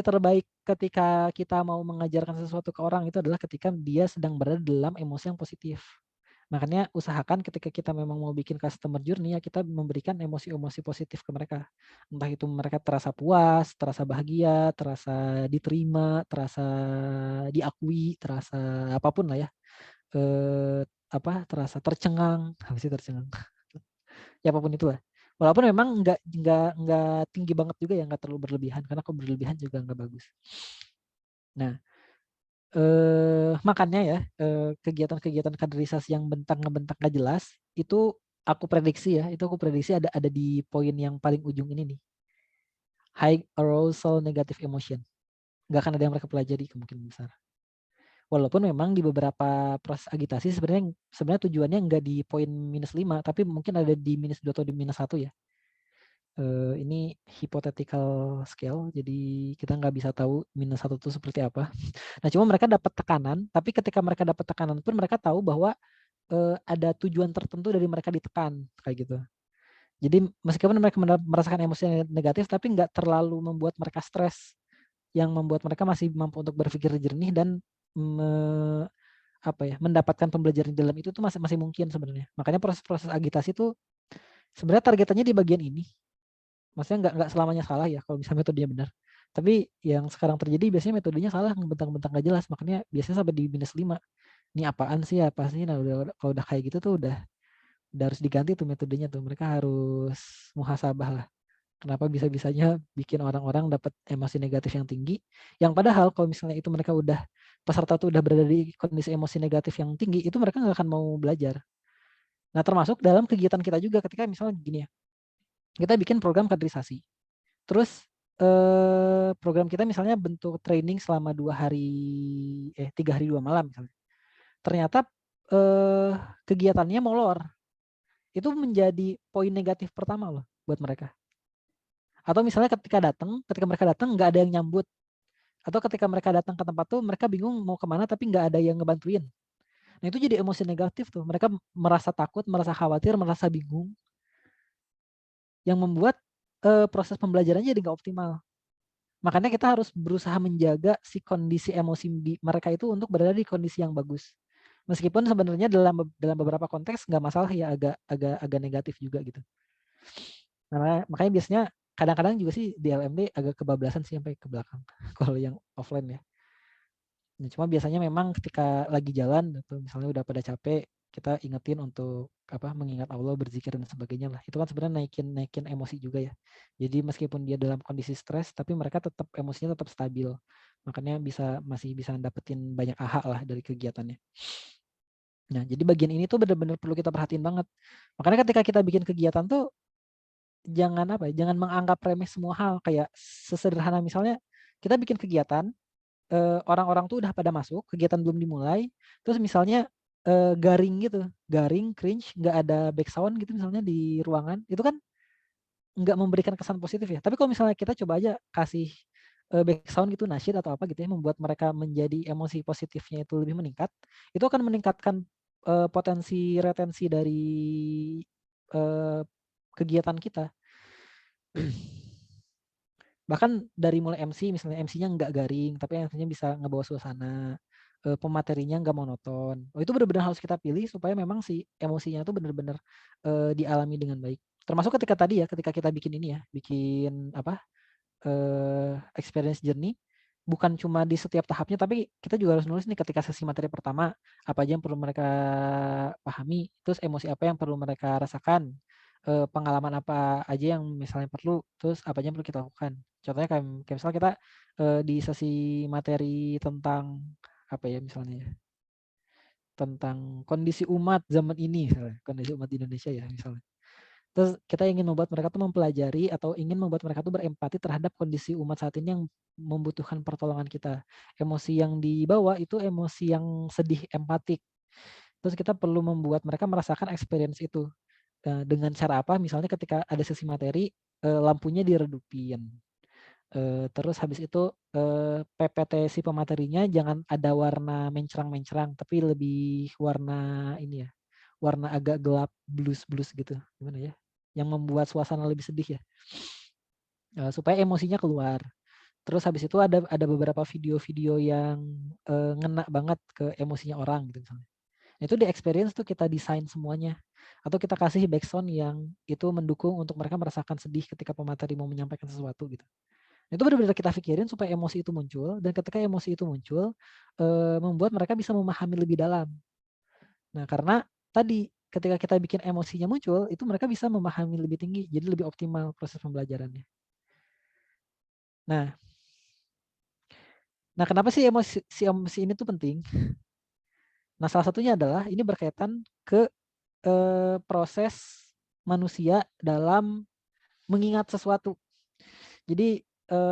terbaik ketika kita mau mengajarkan sesuatu ke orang itu adalah ketika dia sedang berada dalam emosi yang positif. Makanya usahakan ketika kita memang mau bikin customer journey ya kita memberikan emosi-emosi positif ke mereka. Entah itu mereka terasa puas, terasa bahagia, terasa diterima, terasa diakui, terasa apapun lah ya. Terasa tercengang, apa sih tercengang? Ya apapun itulah. Walaupun memang nggak tinggi banget juga ya, nggak terlalu berlebihan karena kalau berlebihan juga nggak bagus. Nah, makanya ya kegiatan-kegiatan kaderisasi yang ngebentak nggak jelas itu aku prediksi ada di poin yang paling ujung ini nih, high arousal negative emotion. Nggak akan ada yang mereka pelajari kemungkinan besar. Walaupun memang di beberapa proses agitasi sebenarnya tujuannya nggak di poin -5, tapi mungkin ada di -2 atau di -1 ya. Ini hypothetical scale, jadi kita nggak bisa tahu -1 itu seperti apa. Nah, cuma mereka dapat tekanan, tapi ketika mereka dapat tekanan pun mereka tahu bahwa ada tujuan tertentu dari mereka ditekan, kayak gitu. Jadi meskipun mereka merasakan emosi negatif, tapi nggak terlalu membuat mereka stres, yang membuat mereka masih mampu untuk berpikir jernih dan mendapatkan pembelajaran di dalam itu tuh masih masih mungkin sebenarnya. Makanya proses-proses agitasi tuh sebenarnya targetannya di bagian ini. Maksudnya nggak selamanya salah ya kalau misalnya metodenya benar. Tapi yang sekarang terjadi biasanya metodenya salah, ngebentang-bentang nggak jelas. Makanya biasanya sampai di -5. Ini apaan sih, apa sih? Nah, kalau udah kayak gitu tuh udah harus diganti tuh metodenya tuh. Mereka harus muhasabah lah. Kenapa bisa-bisanya bikin orang-orang dapat emosi negatif yang tinggi, yang padahal kalau misalnya itu mereka peserta tuh udah berada di kondisi emosi negatif yang tinggi, itu mereka nggak akan mau belajar. Nah, termasuk dalam kegiatan kita juga ketika misalnya gini ya, kita bikin program kaderisasi. Terus program kita misalnya bentuk training selama 3 hari 2 malam misalnya. Ternyata kegiatannya molor. Itu menjadi poin negatif pertama loh buat mereka. Atau misalnya ketika mereka datang nggak ada yang nyambut. Atau ketika mereka datang ke tempat tuh mereka bingung mau kemana tapi nggak ada yang ngebantuin. Nah itu jadi emosi negatif tuh. Mereka merasa takut, merasa khawatir, merasa bingung. Yang membuat proses pembelajarannya jadi nggak optimal. Makanya kita harus berusaha menjaga si kondisi emosi mereka itu untuk berada di kondisi yang bagus. Meskipun sebenarnya dalam beberapa konteks nggak masalah ya, agak negatif juga gitu. Nah, makanya biasanya kadang-kadang juga sih di LMD agak kebablasan sih sampai ke belakang kalau yang offline ya. Nah, cuma biasanya memang ketika lagi jalan atau misalnya udah pada capek, kita ingetin untuk mengingat Allah, berzikir dan sebagainya lah. Itu kan sebenarnya naikin emosi juga ya. Jadi meskipun dia dalam kondisi stres, tapi mereka tetap emosinya tetap stabil. Makanya masih bisa dapetin banyak AHA lah dari kegiatannya. Nah, jadi bagian ini tuh benar-benar perlu kita perhatiin banget. Makanya ketika kita bikin kegiatan tuh jangan menganggap remeh semua hal, kayak sesederhana misalnya kita bikin kegiatan, orang-orang tuh udah pada masuk, kegiatan belum dimulai, terus misalnya garing, cringe, nggak ada back sound gitu misalnya di ruangan, itu kan nggak memberikan kesan positif ya. Tapi kalau misalnya kita coba aja kasih back sound gitu, nasyid atau apa gitu ya, membuat mereka menjadi emosi positifnya itu lebih meningkat, itu akan meningkatkan potensi retensi dari kegiatan kita. Bahkan dari mulai MC, misalnya MC-nya nggak garing, tapi MC-nya bisa ngebawa suasana, pematerinya nggak monoton. Itu benar-benar harus kita pilih supaya memang si emosinya itu benar-benar dialami dengan baik. Termasuk ketika kita bikin ini ya, bikin experience journey, bukan cuma di setiap tahapnya, tapi kita juga harus nulis nih ketika sesi materi pertama, apa aja yang perlu mereka pahami, terus emosi apa yang perlu mereka rasakan, pengalaman apa aja yang misalnya perlu, terus apa aja yang perlu kita lakukan. Contohnya kayak misalnya kita di sesi materi tentang apa ya misalnya ya, tentang kondisi umat zaman ini, misalnya, kondisi umat di Indonesia ya misalnya. Terus kita ingin membuat mereka tuh mempelajari atau ingin membuat mereka tuh berempati terhadap kondisi umat saat ini yang membutuhkan pertolongan kita. Emosi yang dibawa itu emosi yang sedih, empatik. Terus kita perlu membuat mereka merasakan experience itu. Dengan cara apa? Misalnya ketika ada sesi materi, lampunya diredupin. Terus habis itu PPT si pematerinya jangan ada warna mencrang-mencrang, tapi lebih warna ini ya, warna agak gelap blues-blues gitu. Gimana ya? Yang membuat suasana lebih sedih ya. Supaya emosinya keluar. Terus habis itu ada beberapa video-video yang ngena banget ke emosinya orang gitu misalnya. Itu di experience tuh kita desain semuanya. Atau kita kasih backsound yang itu mendukung untuk mereka merasakan sedih ketika pemateri mau menyampaikan sesuatu gitu. Itu benar-benar kita pikirin supaya emosi itu muncul, dan ketika emosi itu muncul, membuat mereka bisa memahami lebih dalam. Nah, karena tadi ketika kita bikin emosinya muncul, itu mereka bisa memahami lebih tinggi, jadi lebih optimal proses pembelajarannya. Nah, kenapa sih emosi ini tuh penting? Nah, salah satunya adalah ini berkaitan ke proses manusia dalam mengingat sesuatu. Jadi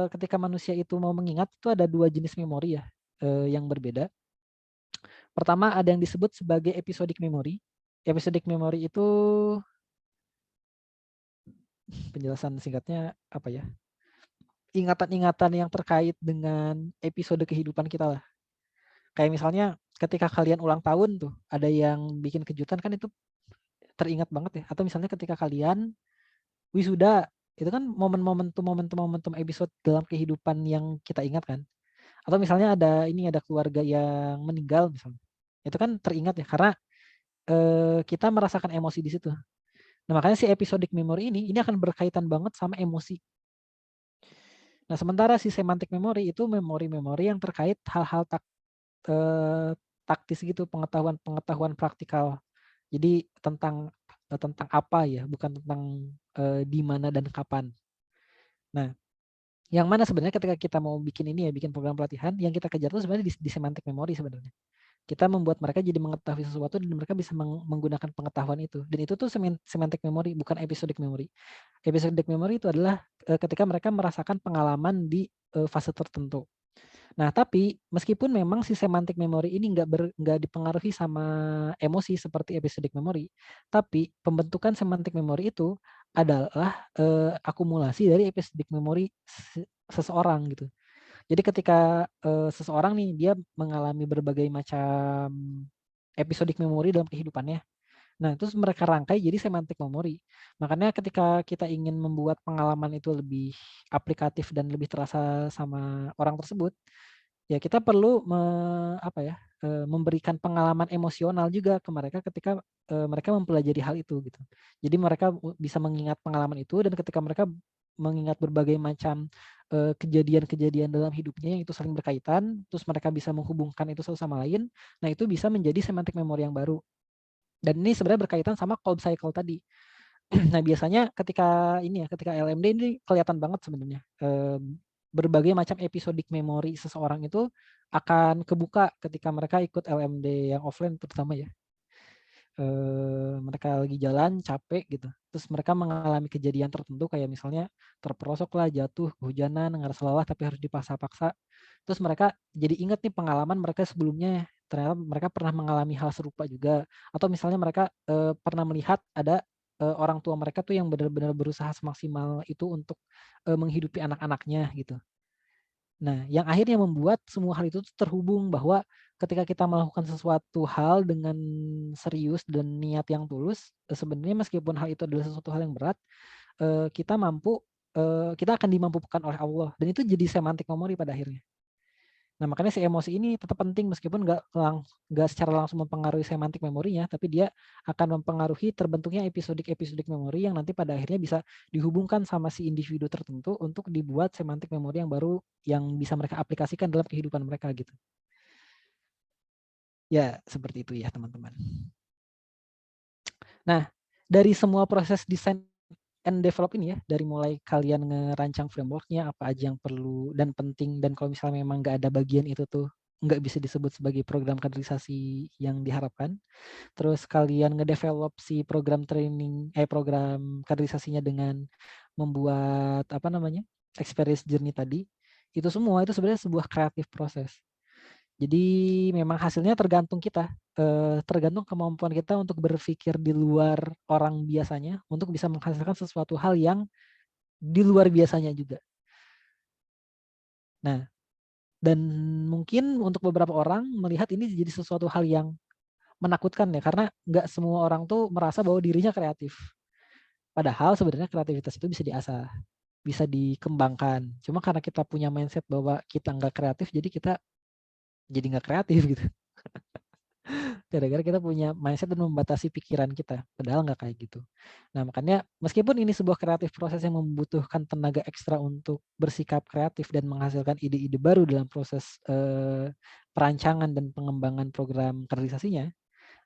ketika manusia itu mau mengingat itu ada 2 jenis memori ya yang berbeda. Pertama ada yang disebut sebagai episodic memory. Episodic memory itu penjelasan singkatnya apa ya? Ingatan-ingatan yang terkait dengan episode kehidupan kita lah. Kayak misalnya ketika kalian ulang tahun tuh ada yang bikin kejutan kan itu teringat banget ya. Atau misalnya ketika kalian wisuda itu kan momentum episode dalam kehidupan yang kita ingat kan. Atau misalnya ada keluarga yang meninggal misalnya. Itu kan teringat ya karena kita merasakan emosi di situ. Nah, makanya si episodic memory ini akan berkaitan banget sama emosi. Nah, sementara si semantic memory itu memori-memori yang terkait hal-hal taktis gitu, pengetahuan praktikal. Jadi tentang apa ya, bukan tentang di mana dan kapan. Nah, yang mana sebenarnya ketika kita mau bikin ini ya, bikin program pelatihan, yang kita kejar itu sebenarnya di semantic memory sebenarnya. Kita membuat mereka jadi mengetahui sesuatu dan mereka bisa menggunakan pengetahuan itu. Dan itu tuh semantic memory, bukan episodic memory. Episodic memory itu adalah ketika mereka merasakan pengalaman di fase tertentu. Nah, tapi meskipun memang si semantic memory ini nggak dipengaruhi sama emosi seperti episodic memory, tapi pembentukan semantic memory itu adalah akumulasi dari episodic memory seseorang gitu. Jadi ketika seseorang nih dia mengalami berbagai macam episodic memory dalam kehidupannya. Nah, terus mereka rangkai jadi semantic memory. Makanya ketika kita ingin membuat pengalaman itu lebih aplikatif dan lebih terasa sama orang tersebut, ya kita perlu memberikan pengalaman emosional juga ke mereka ketika mereka mempelajari hal itu gitu. Jadi mereka bisa mengingat pengalaman itu, dan ketika mereka mengingat berbagai macam kejadian-kejadian dalam hidupnya yang itu saling berkaitan, terus mereka bisa menghubungkan itu satu sama lain. Nah, itu bisa menjadi semantic memory yang baru. Dan ini sebenarnya berkaitan sama cold cycle tadi. Nah, biasanya ketika LMD ini kelihatan banget sebenarnya. Berbagai macam episodic memory seseorang itu akan kebuka ketika mereka ikut LMD yang offline terutama ya. Mereka lagi jalan capek gitu, terus mereka mengalami kejadian tertentu kayak misalnya terperosok lah, jatuh, kehujanan, ngerasa lelah tapi harus dipaksa-paksa. Terus mereka jadi ingat nih pengalaman mereka sebelumnya, ternyata mereka pernah mengalami hal serupa juga. Atau misalnya mereka pernah melihat ada orang tua mereka tuh yang benar-benar berusaha semaksimal itu untuk menghidupi anak-anaknya gitu. Nah, yang akhirnya membuat semua hal itu terhubung bahwa ketika kita melakukan sesuatu hal dengan serius dan niat yang tulus, sebenarnya meskipun hal itu adalah sesuatu hal yang berat, kita akan dimampukan oleh Allah, dan itu jadi semantic memory pada akhirnya. Nah, makanya si emosi ini tetap penting meskipun nggak secara langsung mempengaruhi semantic memorinya, tapi dia akan mempengaruhi terbentuknya episodic memory yang nanti pada akhirnya bisa dihubungkan sama si individu tertentu untuk dibuat semantic memory yang baru yang bisa mereka aplikasikan dalam kehidupan mereka gitu. Ya, seperti itu ya teman-teman. Nah, dari semua proses desain and develop ini ya, dari mulai kalian ngerancang frameworknya apa aja yang perlu dan penting, dan kalau misalnya memang nggak ada bagian itu tuh nggak bisa disebut sebagai program kaderisasi yang diharapkan. Terus kalian ngedevelop si program program kaderisasinya dengan membuat experience journey tadi, itu semua itu sebenarnya sebuah kreatif proses. Jadi memang hasilnya tergantung kita, tergantung kemampuan kita untuk berpikir di luar orang biasanya untuk bisa menghasilkan sesuatu hal yang di luar biasanya juga. Nah, dan mungkin untuk beberapa orang melihat ini jadi sesuatu hal yang menakutkan ya, karena nggak semua orang tuh merasa bahwa dirinya kreatif. Padahal sebenarnya kreativitas itu bisa diasah, bisa dikembangkan. Cuma karena kita punya mindset bahwa kita nggak kreatif, jadi kita jadi nggak kreatif gitu. Gara-gara kita punya mindset dan membatasi pikiran kita. Padahal nggak kayak gitu. Nah makanya meskipun ini sebuah kreatif proses yang membutuhkan tenaga ekstra untuk bersikap kreatif dan menghasilkan ide-ide baru dalam proses perancangan dan pengembangan program kaderisasinya.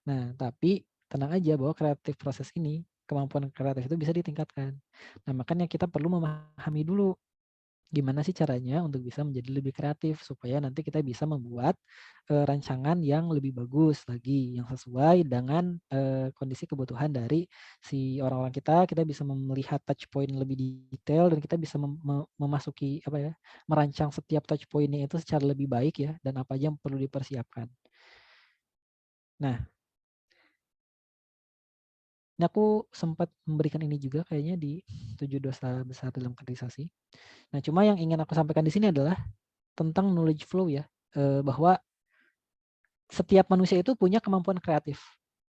Nah tapi tenang aja bahwa kreatif proses ini, kemampuan kreatif itu bisa ditingkatkan. Nah makanya kita perlu memahami dulu gimana sih caranya untuk bisa menjadi lebih kreatif supaya nanti kita bisa membuat rancangan yang lebih bagus lagi, yang sesuai dengan kondisi kebutuhan dari si orang-orang kita. Kita bisa melihat touch point lebih detail dan kita bisa memasuki merancang setiap touch pointnya itu secara lebih baik ya, dan apa aja yang perlu dipersiapkan. Nah, ini aku sempat memberikan ini juga kayaknya di 7 dosa besar dalam kaderisasi. Nah, cuma yang ingin aku sampaikan di sini adalah tentang knowledge flow ya, bahwa setiap manusia itu punya kemampuan kreatif.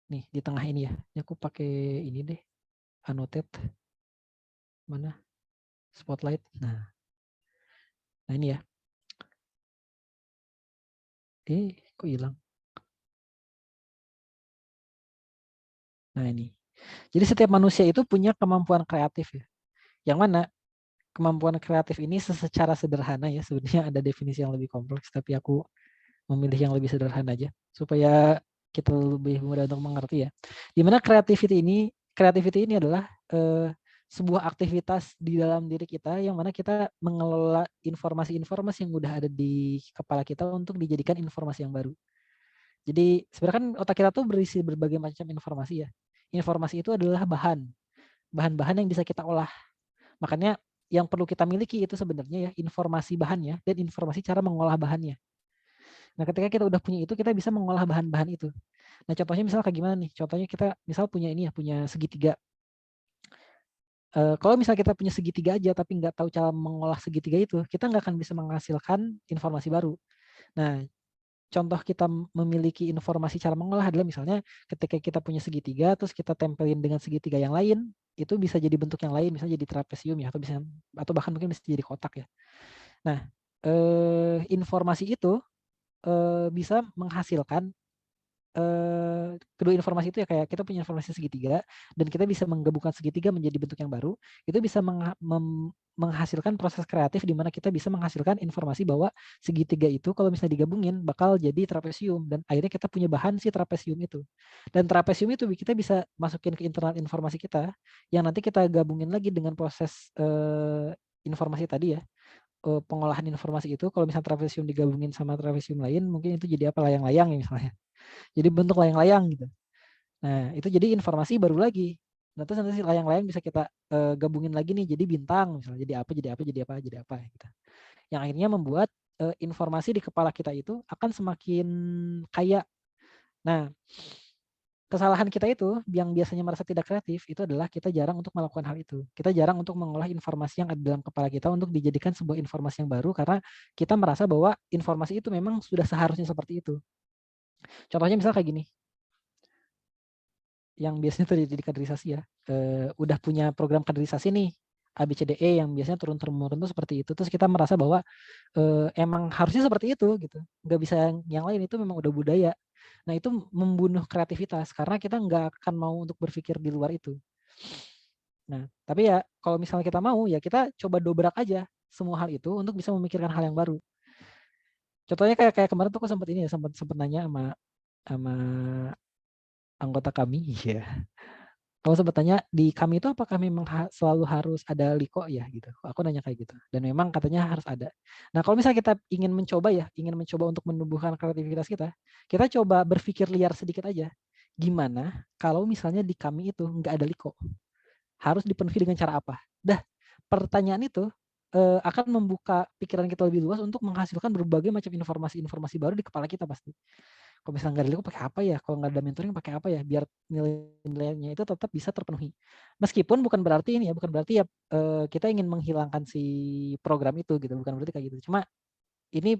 Nih di tengah ini ya, ini aku pakai ini deh, annotate, mana, spotlight. Nah ini ya, kok hilang. Nah ini, jadi setiap manusia itu punya kemampuan kreatif ya, yang mana kemampuan kreatif ini secara sederhana ya, sebenarnya ada definisi yang lebih kompleks, tapi aku memilih yang lebih sederhana aja supaya kita lebih mudah untuk mengerti ya. Dimana creativity ini adalah sebuah aktivitas di dalam diri kita yang mana kita mengelola informasi-informasi yang udah ada di kepala kita untuk dijadikan informasi yang baru. Jadi sebenarnya kan otak kita tuh berisi berbagai macam informasi ya. Informasi itu adalah bahan-bahan yang bisa kita olah. Makanya yang perlu kita miliki itu sebenarnya ya informasi bahannya dan informasi cara mengolah bahannya. Nah, ketika kita udah punya itu, kita bisa mengolah bahan-bahan itu. Nah, contohnya misal kayak gimana nih? Contohnya kita misal punya ini ya, punya segitiga. Kalau misal kita punya segitiga aja tapi nggak tahu cara mengolah segitiga itu, kita nggak akan bisa menghasilkan informasi baru. Nah, contoh kita memiliki informasi cara mengolah adalah misalnya ketika kita punya segitiga, terus kita tempelin dengan segitiga yang lain, itu bisa jadi bentuk yang lain, misalnya jadi trapesium ya, atau bahkan mungkin bisa jadi kotak ya. Nah, informasi itu bisa menghasilkan kedua informasi itu ya, kayak kita punya informasi segitiga dan kita bisa menggabungkan segitiga menjadi bentuk yang baru, itu bisa menghasilkan proses kreatif di mana kita bisa menghasilkan informasi bahwa segitiga itu kalau misalnya digabungin bakal jadi trapesium, dan akhirnya kita punya bahan si trapesium itu. Dan trapesium itu kita bisa masukin ke internal informasi kita yang nanti kita gabungin lagi dengan proses informasi tadi ya, pengolahan informasi itu. Kalau misalnya trapesium digabungin sama trapesium lain, mungkin itu jadi apa, layang-layang ya misalnya. Jadi bentuk layang-layang gitu. Nah, itu jadi informasi baru lagi. Nah, terus nanti si layang-layang bisa kita gabungin lagi nih jadi bintang misalnya, jadi apa gitu. Yang akhirnya membuat informasi di kepala kita itu akan semakin kaya. Nah, kesalahan kita itu yang biasanya merasa tidak kreatif itu adalah kita jarang untuk melakukan hal itu. Kita jarang untuk mengolah informasi yang ada dalam kepala kita untuk dijadikan sebuah informasi yang baru karena kita merasa bahwa informasi itu memang sudah seharusnya seperti itu. Contohnya misal kayak gini, yang biasanya terjadi di kaderisasi ya, udah punya program kaderisasi nih, ABCDE yang biasanya turun-temurun tuh seperti itu. Terus kita merasa bahwa emang harusnya seperti itu gitu, nggak bisa yang lain, itu memang udah budaya. Nah itu membunuh kreativitas karena kita nggak akan mau untuk berpikir di luar itu. Nah tapi ya kalau misalnya kita mau ya kita coba dobrak aja semua hal itu untuk bisa memikirkan hal yang baru. Contohnya kayak kemarin tuh aku sempat ini ya, sempat nanya sama anggota kami ya. Kalau sempat tanya, di kami itu apakah memang selalu harus ada liko ya gitu? Aku nanya kayak gitu. Dan memang katanya harus ada. Nah kalau misalnya kita ingin mencoba untuk menumbuhkan kreativitas kita coba berpikir liar sedikit aja. Gimana kalau misalnya di kami itu nggak ada liko? Harus dipenuhi dengan cara apa? Dah, pertanyaan itu akan membuka pikiran kita lebih luas untuk menghasilkan berbagai macam informasi-informasi baru di kepala kita pasti. Kalau misalnya nggak ada Lego pakai apa ya? Kalau nggak ada mentoring pakai apa ya? Biar nilai-nilainya itu tetap bisa terpenuhi. Meskipun bukan berarti ini ya, bukan berarti ya kita ingin menghilangkan si program itu gitu, bukan berarti kayak gitu. Cuma ini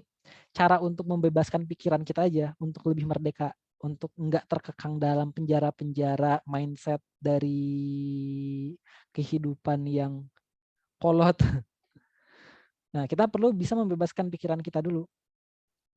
cara untuk membebaskan pikiran kita aja, untuk lebih merdeka, untuk nggak terkekang dalam penjara-penjara mindset dari kehidupan yang kolot. Nah, kita perlu bisa membebaskan pikiran kita dulu.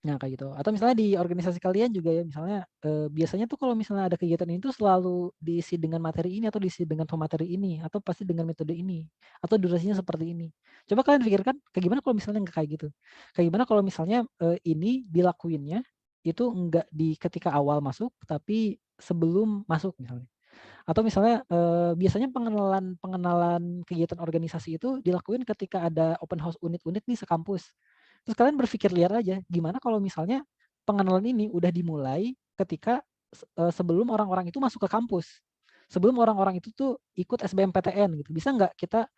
Nah, kayak gitu. Atau misalnya di organisasi kalian juga ya, misalnya biasanya tuh kalau misalnya ada kegiatan ini tuh selalu diisi dengan materi ini atau diisi dengan pemateri ini atau pasti dengan metode ini atau durasinya seperti ini. Coba kalian pikirkan kayak gimana kalau misalnya nggak kayak gitu. Kayak gimana kalau misalnya ini dilakuinnya itu enggak di ketika awal masuk tapi sebelum masuk misalnya. Atau misalnya biasanya pengenalan pengenalan kegiatan organisasi itu dilakuin ketika ada open house unit-unit nih sekampus. Terus kalian berpikir liar aja, gimana kalau misalnya pengenalan ini udah dimulai ketika sebelum orang-orang itu masuk ke kampus. Sebelum orang-orang itu tuh ikut SBMPTN gitu. Bisa nggak kita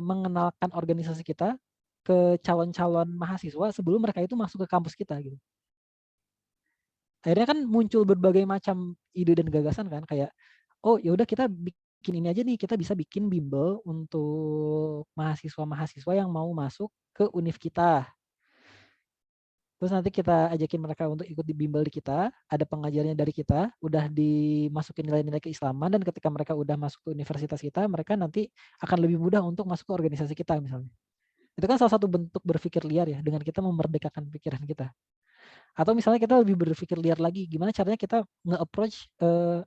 mengenalkan organisasi kita ke calon-calon mahasiswa sebelum mereka itu masuk ke kampus kita gitu. Akhirnya kan muncul berbagai macam ide dan gagasan kan kayak oh ya udah kita bikin ini aja nih, kita bisa bikin bimbel untuk mahasiswa-mahasiswa yang mau masuk ke univ kita. Terus nanti kita ajakin mereka untuk ikut di bimbel di kita, ada pengajarnya dari kita, udah dimasukin nilai-nilai keislaman dan ketika mereka udah masuk ke universitas kita, mereka nanti akan lebih mudah untuk masuk ke organisasi kita misalnya. Itu kan salah satu bentuk berpikir liar ya, dengan kita memerdekakan pikiran kita. Atau misalnya kita lebih berpikir liar lagi, gimana caranya kita nge-approach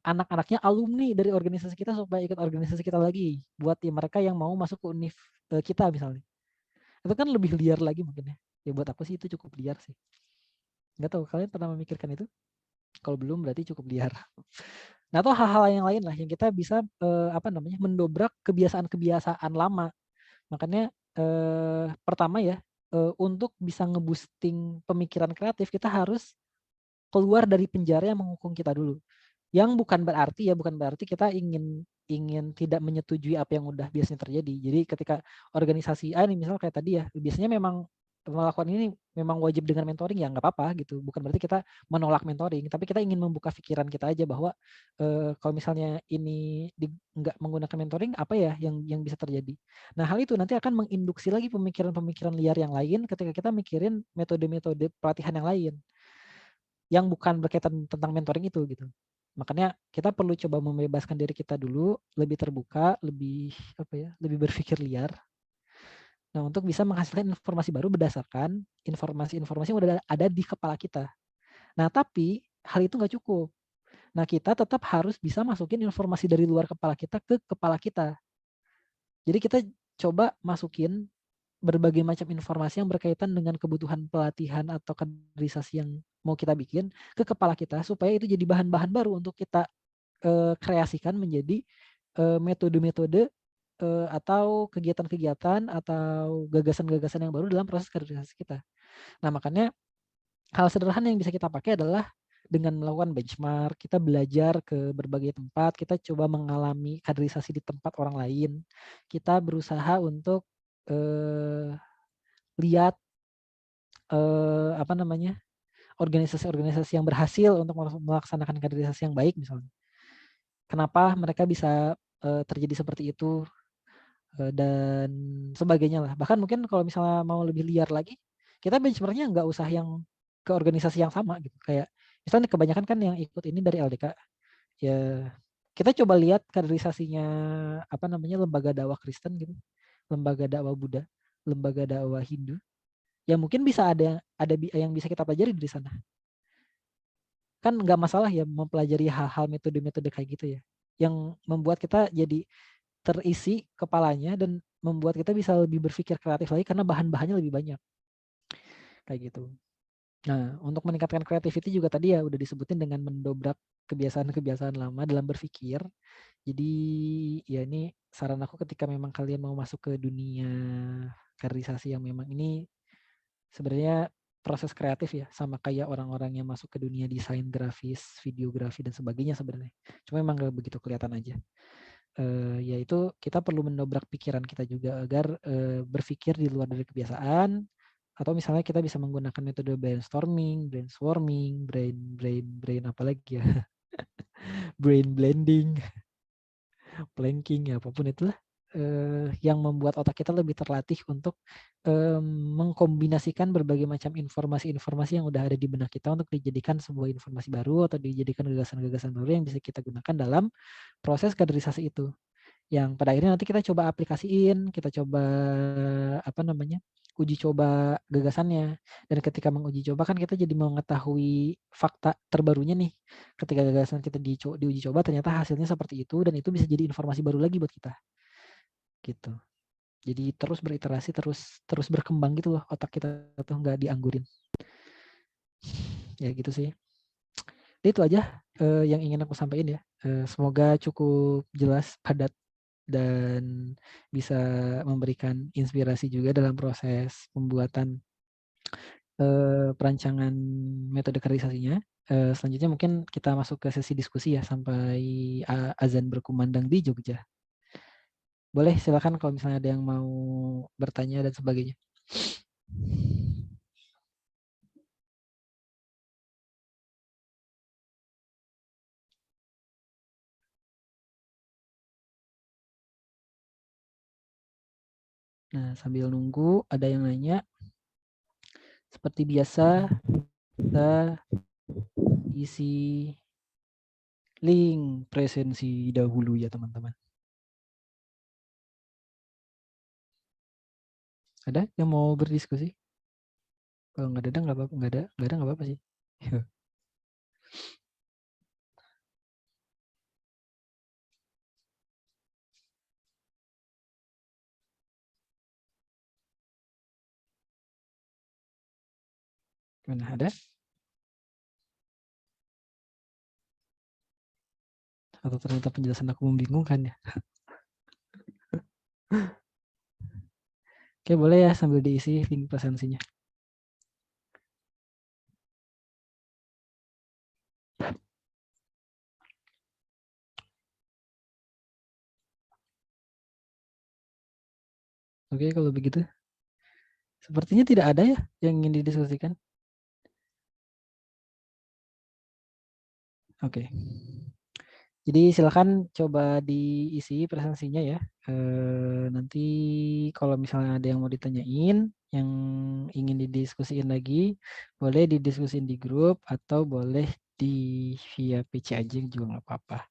anak-anaknya alumni dari organisasi kita supaya ikut organisasi kita lagi, buat ya mereka yang mau masuk ke univ kita misalnya. Itu kan lebih liar lagi mungkin ya. Ya buat aku sih itu cukup liar sih. Nggak tahu kalian pernah memikirkan itu? Kalau belum berarti cukup liar. Nah, atau hal-hal yang lain lah yang kita bisa mendobrak kebiasaan-kebiasaan lama. Makanya pertama ya untuk bisa nge-boosting pemikiran kreatif kita harus keluar dari penjara yang menghukum kita dulu. Yang bukan berarti kita ingin tidak menyetujui apa yang udah biasanya terjadi. Jadi ketika organisasi A ini misalnya kayak tadi ya, biasanya memang melakukan ini memang wajib dengan mentoring ya nggak apa-apa gitu. Bukan berarti kita menolak mentoring, tapi kita ingin membuka pikiran kita aja bahwa kalau misalnya ini nggak menggunakan mentoring apa ya yang bisa terjadi. Nah hal itu nanti akan menginduksi lagi pemikiran-pemikiran liar yang lain ketika kita mikirin metode-metode pelatihan yang lain yang bukan berkaitan tentang mentoring itu gitu. Makanya kita perlu coba membebaskan diri kita dulu, lebih terbuka, lebih berpikir liar. Nah, untuk bisa menghasilkan informasi baru berdasarkan informasi-informasi yang udah ada di kepala kita. Nah, tapi hal itu nggak cukup. Nah, kita tetap harus bisa masukin informasi dari luar kepala kita ke kepala kita. Jadi kita coba masukin berbagai macam informasi yang berkaitan dengan kebutuhan pelatihan atau kaderisasi yang mau kita bikin ke kepala kita supaya itu jadi bahan-bahan baru untuk kita kreasikan menjadi metode-metode atau kegiatan-kegiatan atau gagasan-gagasan yang baru dalam proses kaderisasi kita. Nah, makanya hal sederhana yang bisa kita pakai adalah dengan melakukan benchmark, kita belajar ke berbagai tempat, kita coba mengalami kaderisasi di tempat orang lain, kita berusaha untuk lihat organisasi-organisasi yang berhasil untuk melaksanakan kaderisasi yang baik misalnya. Kenapa mereka bisa terjadi seperti itu dan sebagainya lah. Bahkan mungkin kalau misalnya mau lebih liar lagi, kita benchmarknya nggak usah yang ke organisasi yang sama gitu. Kayak misalnya kebanyakan kan yang ikut ini dari LDK. Ya kita coba lihat kaderisasinya lembaga dakwah Kristen gitu, lembaga dakwah Buddha, lembaga dakwah Hindu. Ya mungkin bisa ada yang bisa kita pelajari dari sana. Kan nggak masalah ya mempelajari hal-hal metode-metode kayak gitu ya. Yang membuat kita jadi terisi kepalanya dan membuat kita bisa lebih berpikir kreatif lagi karena bahan-bahannya lebih banyak. Kayak gitu. Nah, untuk meningkatkan creativity juga tadi ya udah disebutin dengan mendobrak kebiasaan-kebiasaan lama dalam berpikir. Jadi ya ini saran aku ketika memang kalian mau masuk ke dunia kaderisasi yang memang ini sebenarnya proses kreatif ya, sama kayak orang-orang yang masuk ke dunia desain grafis, videografi dan sebagainya sebenarnya. Cuma memang gak begitu kelihatan aja. Yaitu kita perlu mendobrak pikiran kita juga agar berpikir di luar dari kebiasaan, atau misalnya kita bisa menggunakan metode brainstorming, brain apa lagi ya, brain blending, planking, ya apapun itulah, yang membuat otak kita lebih terlatih untuk mengkombinasikan berbagai macam informasi-informasi yang udah ada di benak kita untuk dijadikan sebuah informasi baru atau dijadikan gagasan-gagasan baru yang bisa kita gunakan dalam proses kaderisasi itu. Yang pada akhirnya nanti kita coba aplikasiin, kita coba uji coba gagasannya. Dan ketika menguji coba kan kita jadi mengetahui fakta terbarunya nih. Ketika gagasan kita diuji coba ternyata hasilnya seperti itu, dan itu bisa jadi informasi baru lagi buat kita. Gitu. Jadi terus beriterasi, terus berkembang gitu loh otak kita tuh, nggak dianggurin. Ya gitu sih. Itu aja yang ingin aku sampaikan ya. Semoga cukup jelas, padat, dan bisa memberikan inspirasi juga dalam proses pembuatan perancangan metode kaderisasinya. Selanjutnya mungkin kita masuk ke sesi diskusi ya sampai azan berkumandang di Jogja. Boleh, silakan kalau misalnya ada yang mau bertanya dan sebagainya. Nah, sambil nunggu ada yang nanya, seperti biasa kita isi link presensi dahulu ya teman-teman. Ada yang mau berdiskusi? Kalau nggak ada nggak apa-apa, nggak ada nggak apa-apa sih. Gimana, ada? Atau ternyata penjelasan aku membingungkan ya? Oke, boleh ya sambil diisi link presensinya. Oke, kalau begitu. Sepertinya tidak ada ya yang ingin didiskusikan. Oke. Jadi silakan coba diisi presensinya ya. Nanti kalau misalnya ada yang mau ditanyain, yang ingin didiskusiin lagi, boleh didiskusiin di grup atau boleh di via PC aja juga nggak apa-apa.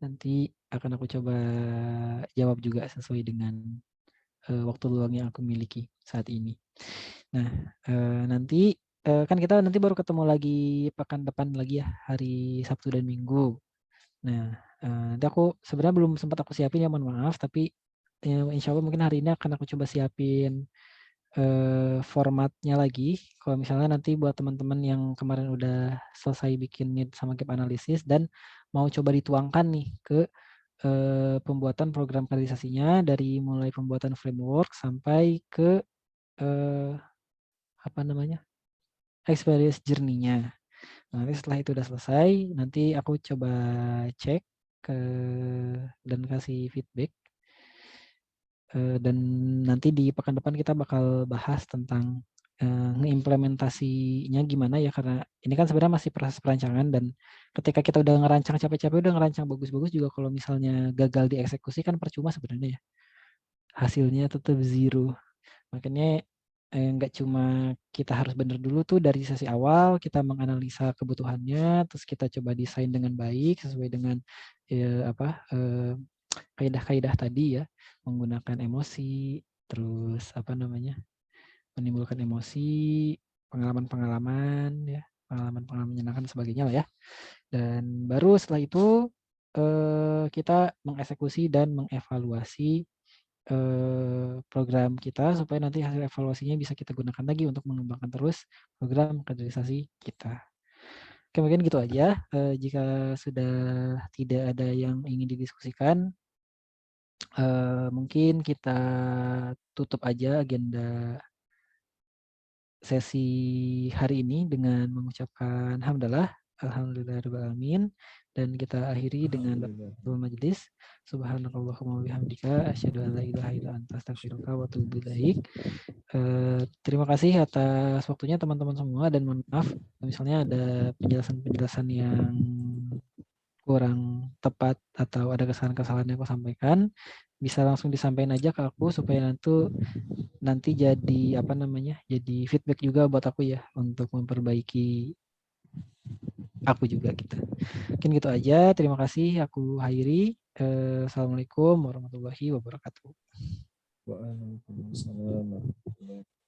Nanti akan aku coba jawab juga sesuai dengan waktu luang yang aku miliki saat ini. Nah, nanti kan kita nanti baru ketemu lagi pekan depan lagi ya, hari Sabtu dan Minggu. Nah, nanti aku sebenarnya belum sempat aku siapin ya, mohon maaf, tapi insya Allah mungkin hari ini akan aku coba siapin formatnya lagi. Kalau misalnya nanti buat teman-teman yang kemarin udah selesai bikin need sama gap analisis dan mau coba dituangkan nih ke pembuatan program kaderisasinya, dari mulai pembuatan framework sampai ke experience journey-nya. Nanti setelah itu udah selesai, nanti aku coba cek dan kasih feedback. Dan nanti di pekan depan kita bakal bahas tentang ngeimplementasinya gimana ya, karena ini kan sebenarnya masih proses perancangan, dan ketika kita udah ngerancang capek-capek, udah ngerancang bagus-bagus juga, kalau misalnya gagal dieksekusi kan percuma sebenarnya ya. Hasilnya tetap zero. Makanya nggak cuma kita harus benar dulu tuh dari sesi awal, kita menganalisa kebutuhannya, terus kita coba desain dengan baik sesuai dengan kaidah-kaidah tadi ya, menggunakan emosi, terus menimbulkan emosi, pengalaman-pengalaman ya, pengalaman-pengalaman menyenangkan dan sebagainya lah ya. Dan baru setelah itu kita mengeksekusi dan mengevaluasi program kita supaya nanti hasil evaluasinya bisa kita gunakan lagi untuk mengembangkan terus program kaderisasi kita. Oke, mungkin gitu aja. Jika sudah tidak ada yang ingin didiskusikan, mungkin kita tutup aja agenda sesi hari ini dengan mengucapkan hamdalah, alhamdulillahirrahmanirrahim, dan kita akhiri dengan Alhamdulillah. majelis. Subhanakallahumma wabihamdika asyhadu an la ilaha illa anta astaghfiruka wa atubu ilaik. Terima kasih atas waktunya teman-teman semua, dan mohon maaf misalnya ada penjelasan-penjelasan yang kurang tepat atau ada kesalahan-kesalahan yang aku sampaikan, bisa langsung disampaikan aja ke aku supaya nanti jadi jadi feedback juga buat aku ya untuk memperbaiki aku juga gitu. Mungkin gitu aja. Terima kasih. Aku Hairi. Assalamualaikum warahmatullahi wabarakatuh. Waalaikumsalam warahmatullahi wabarakatuh.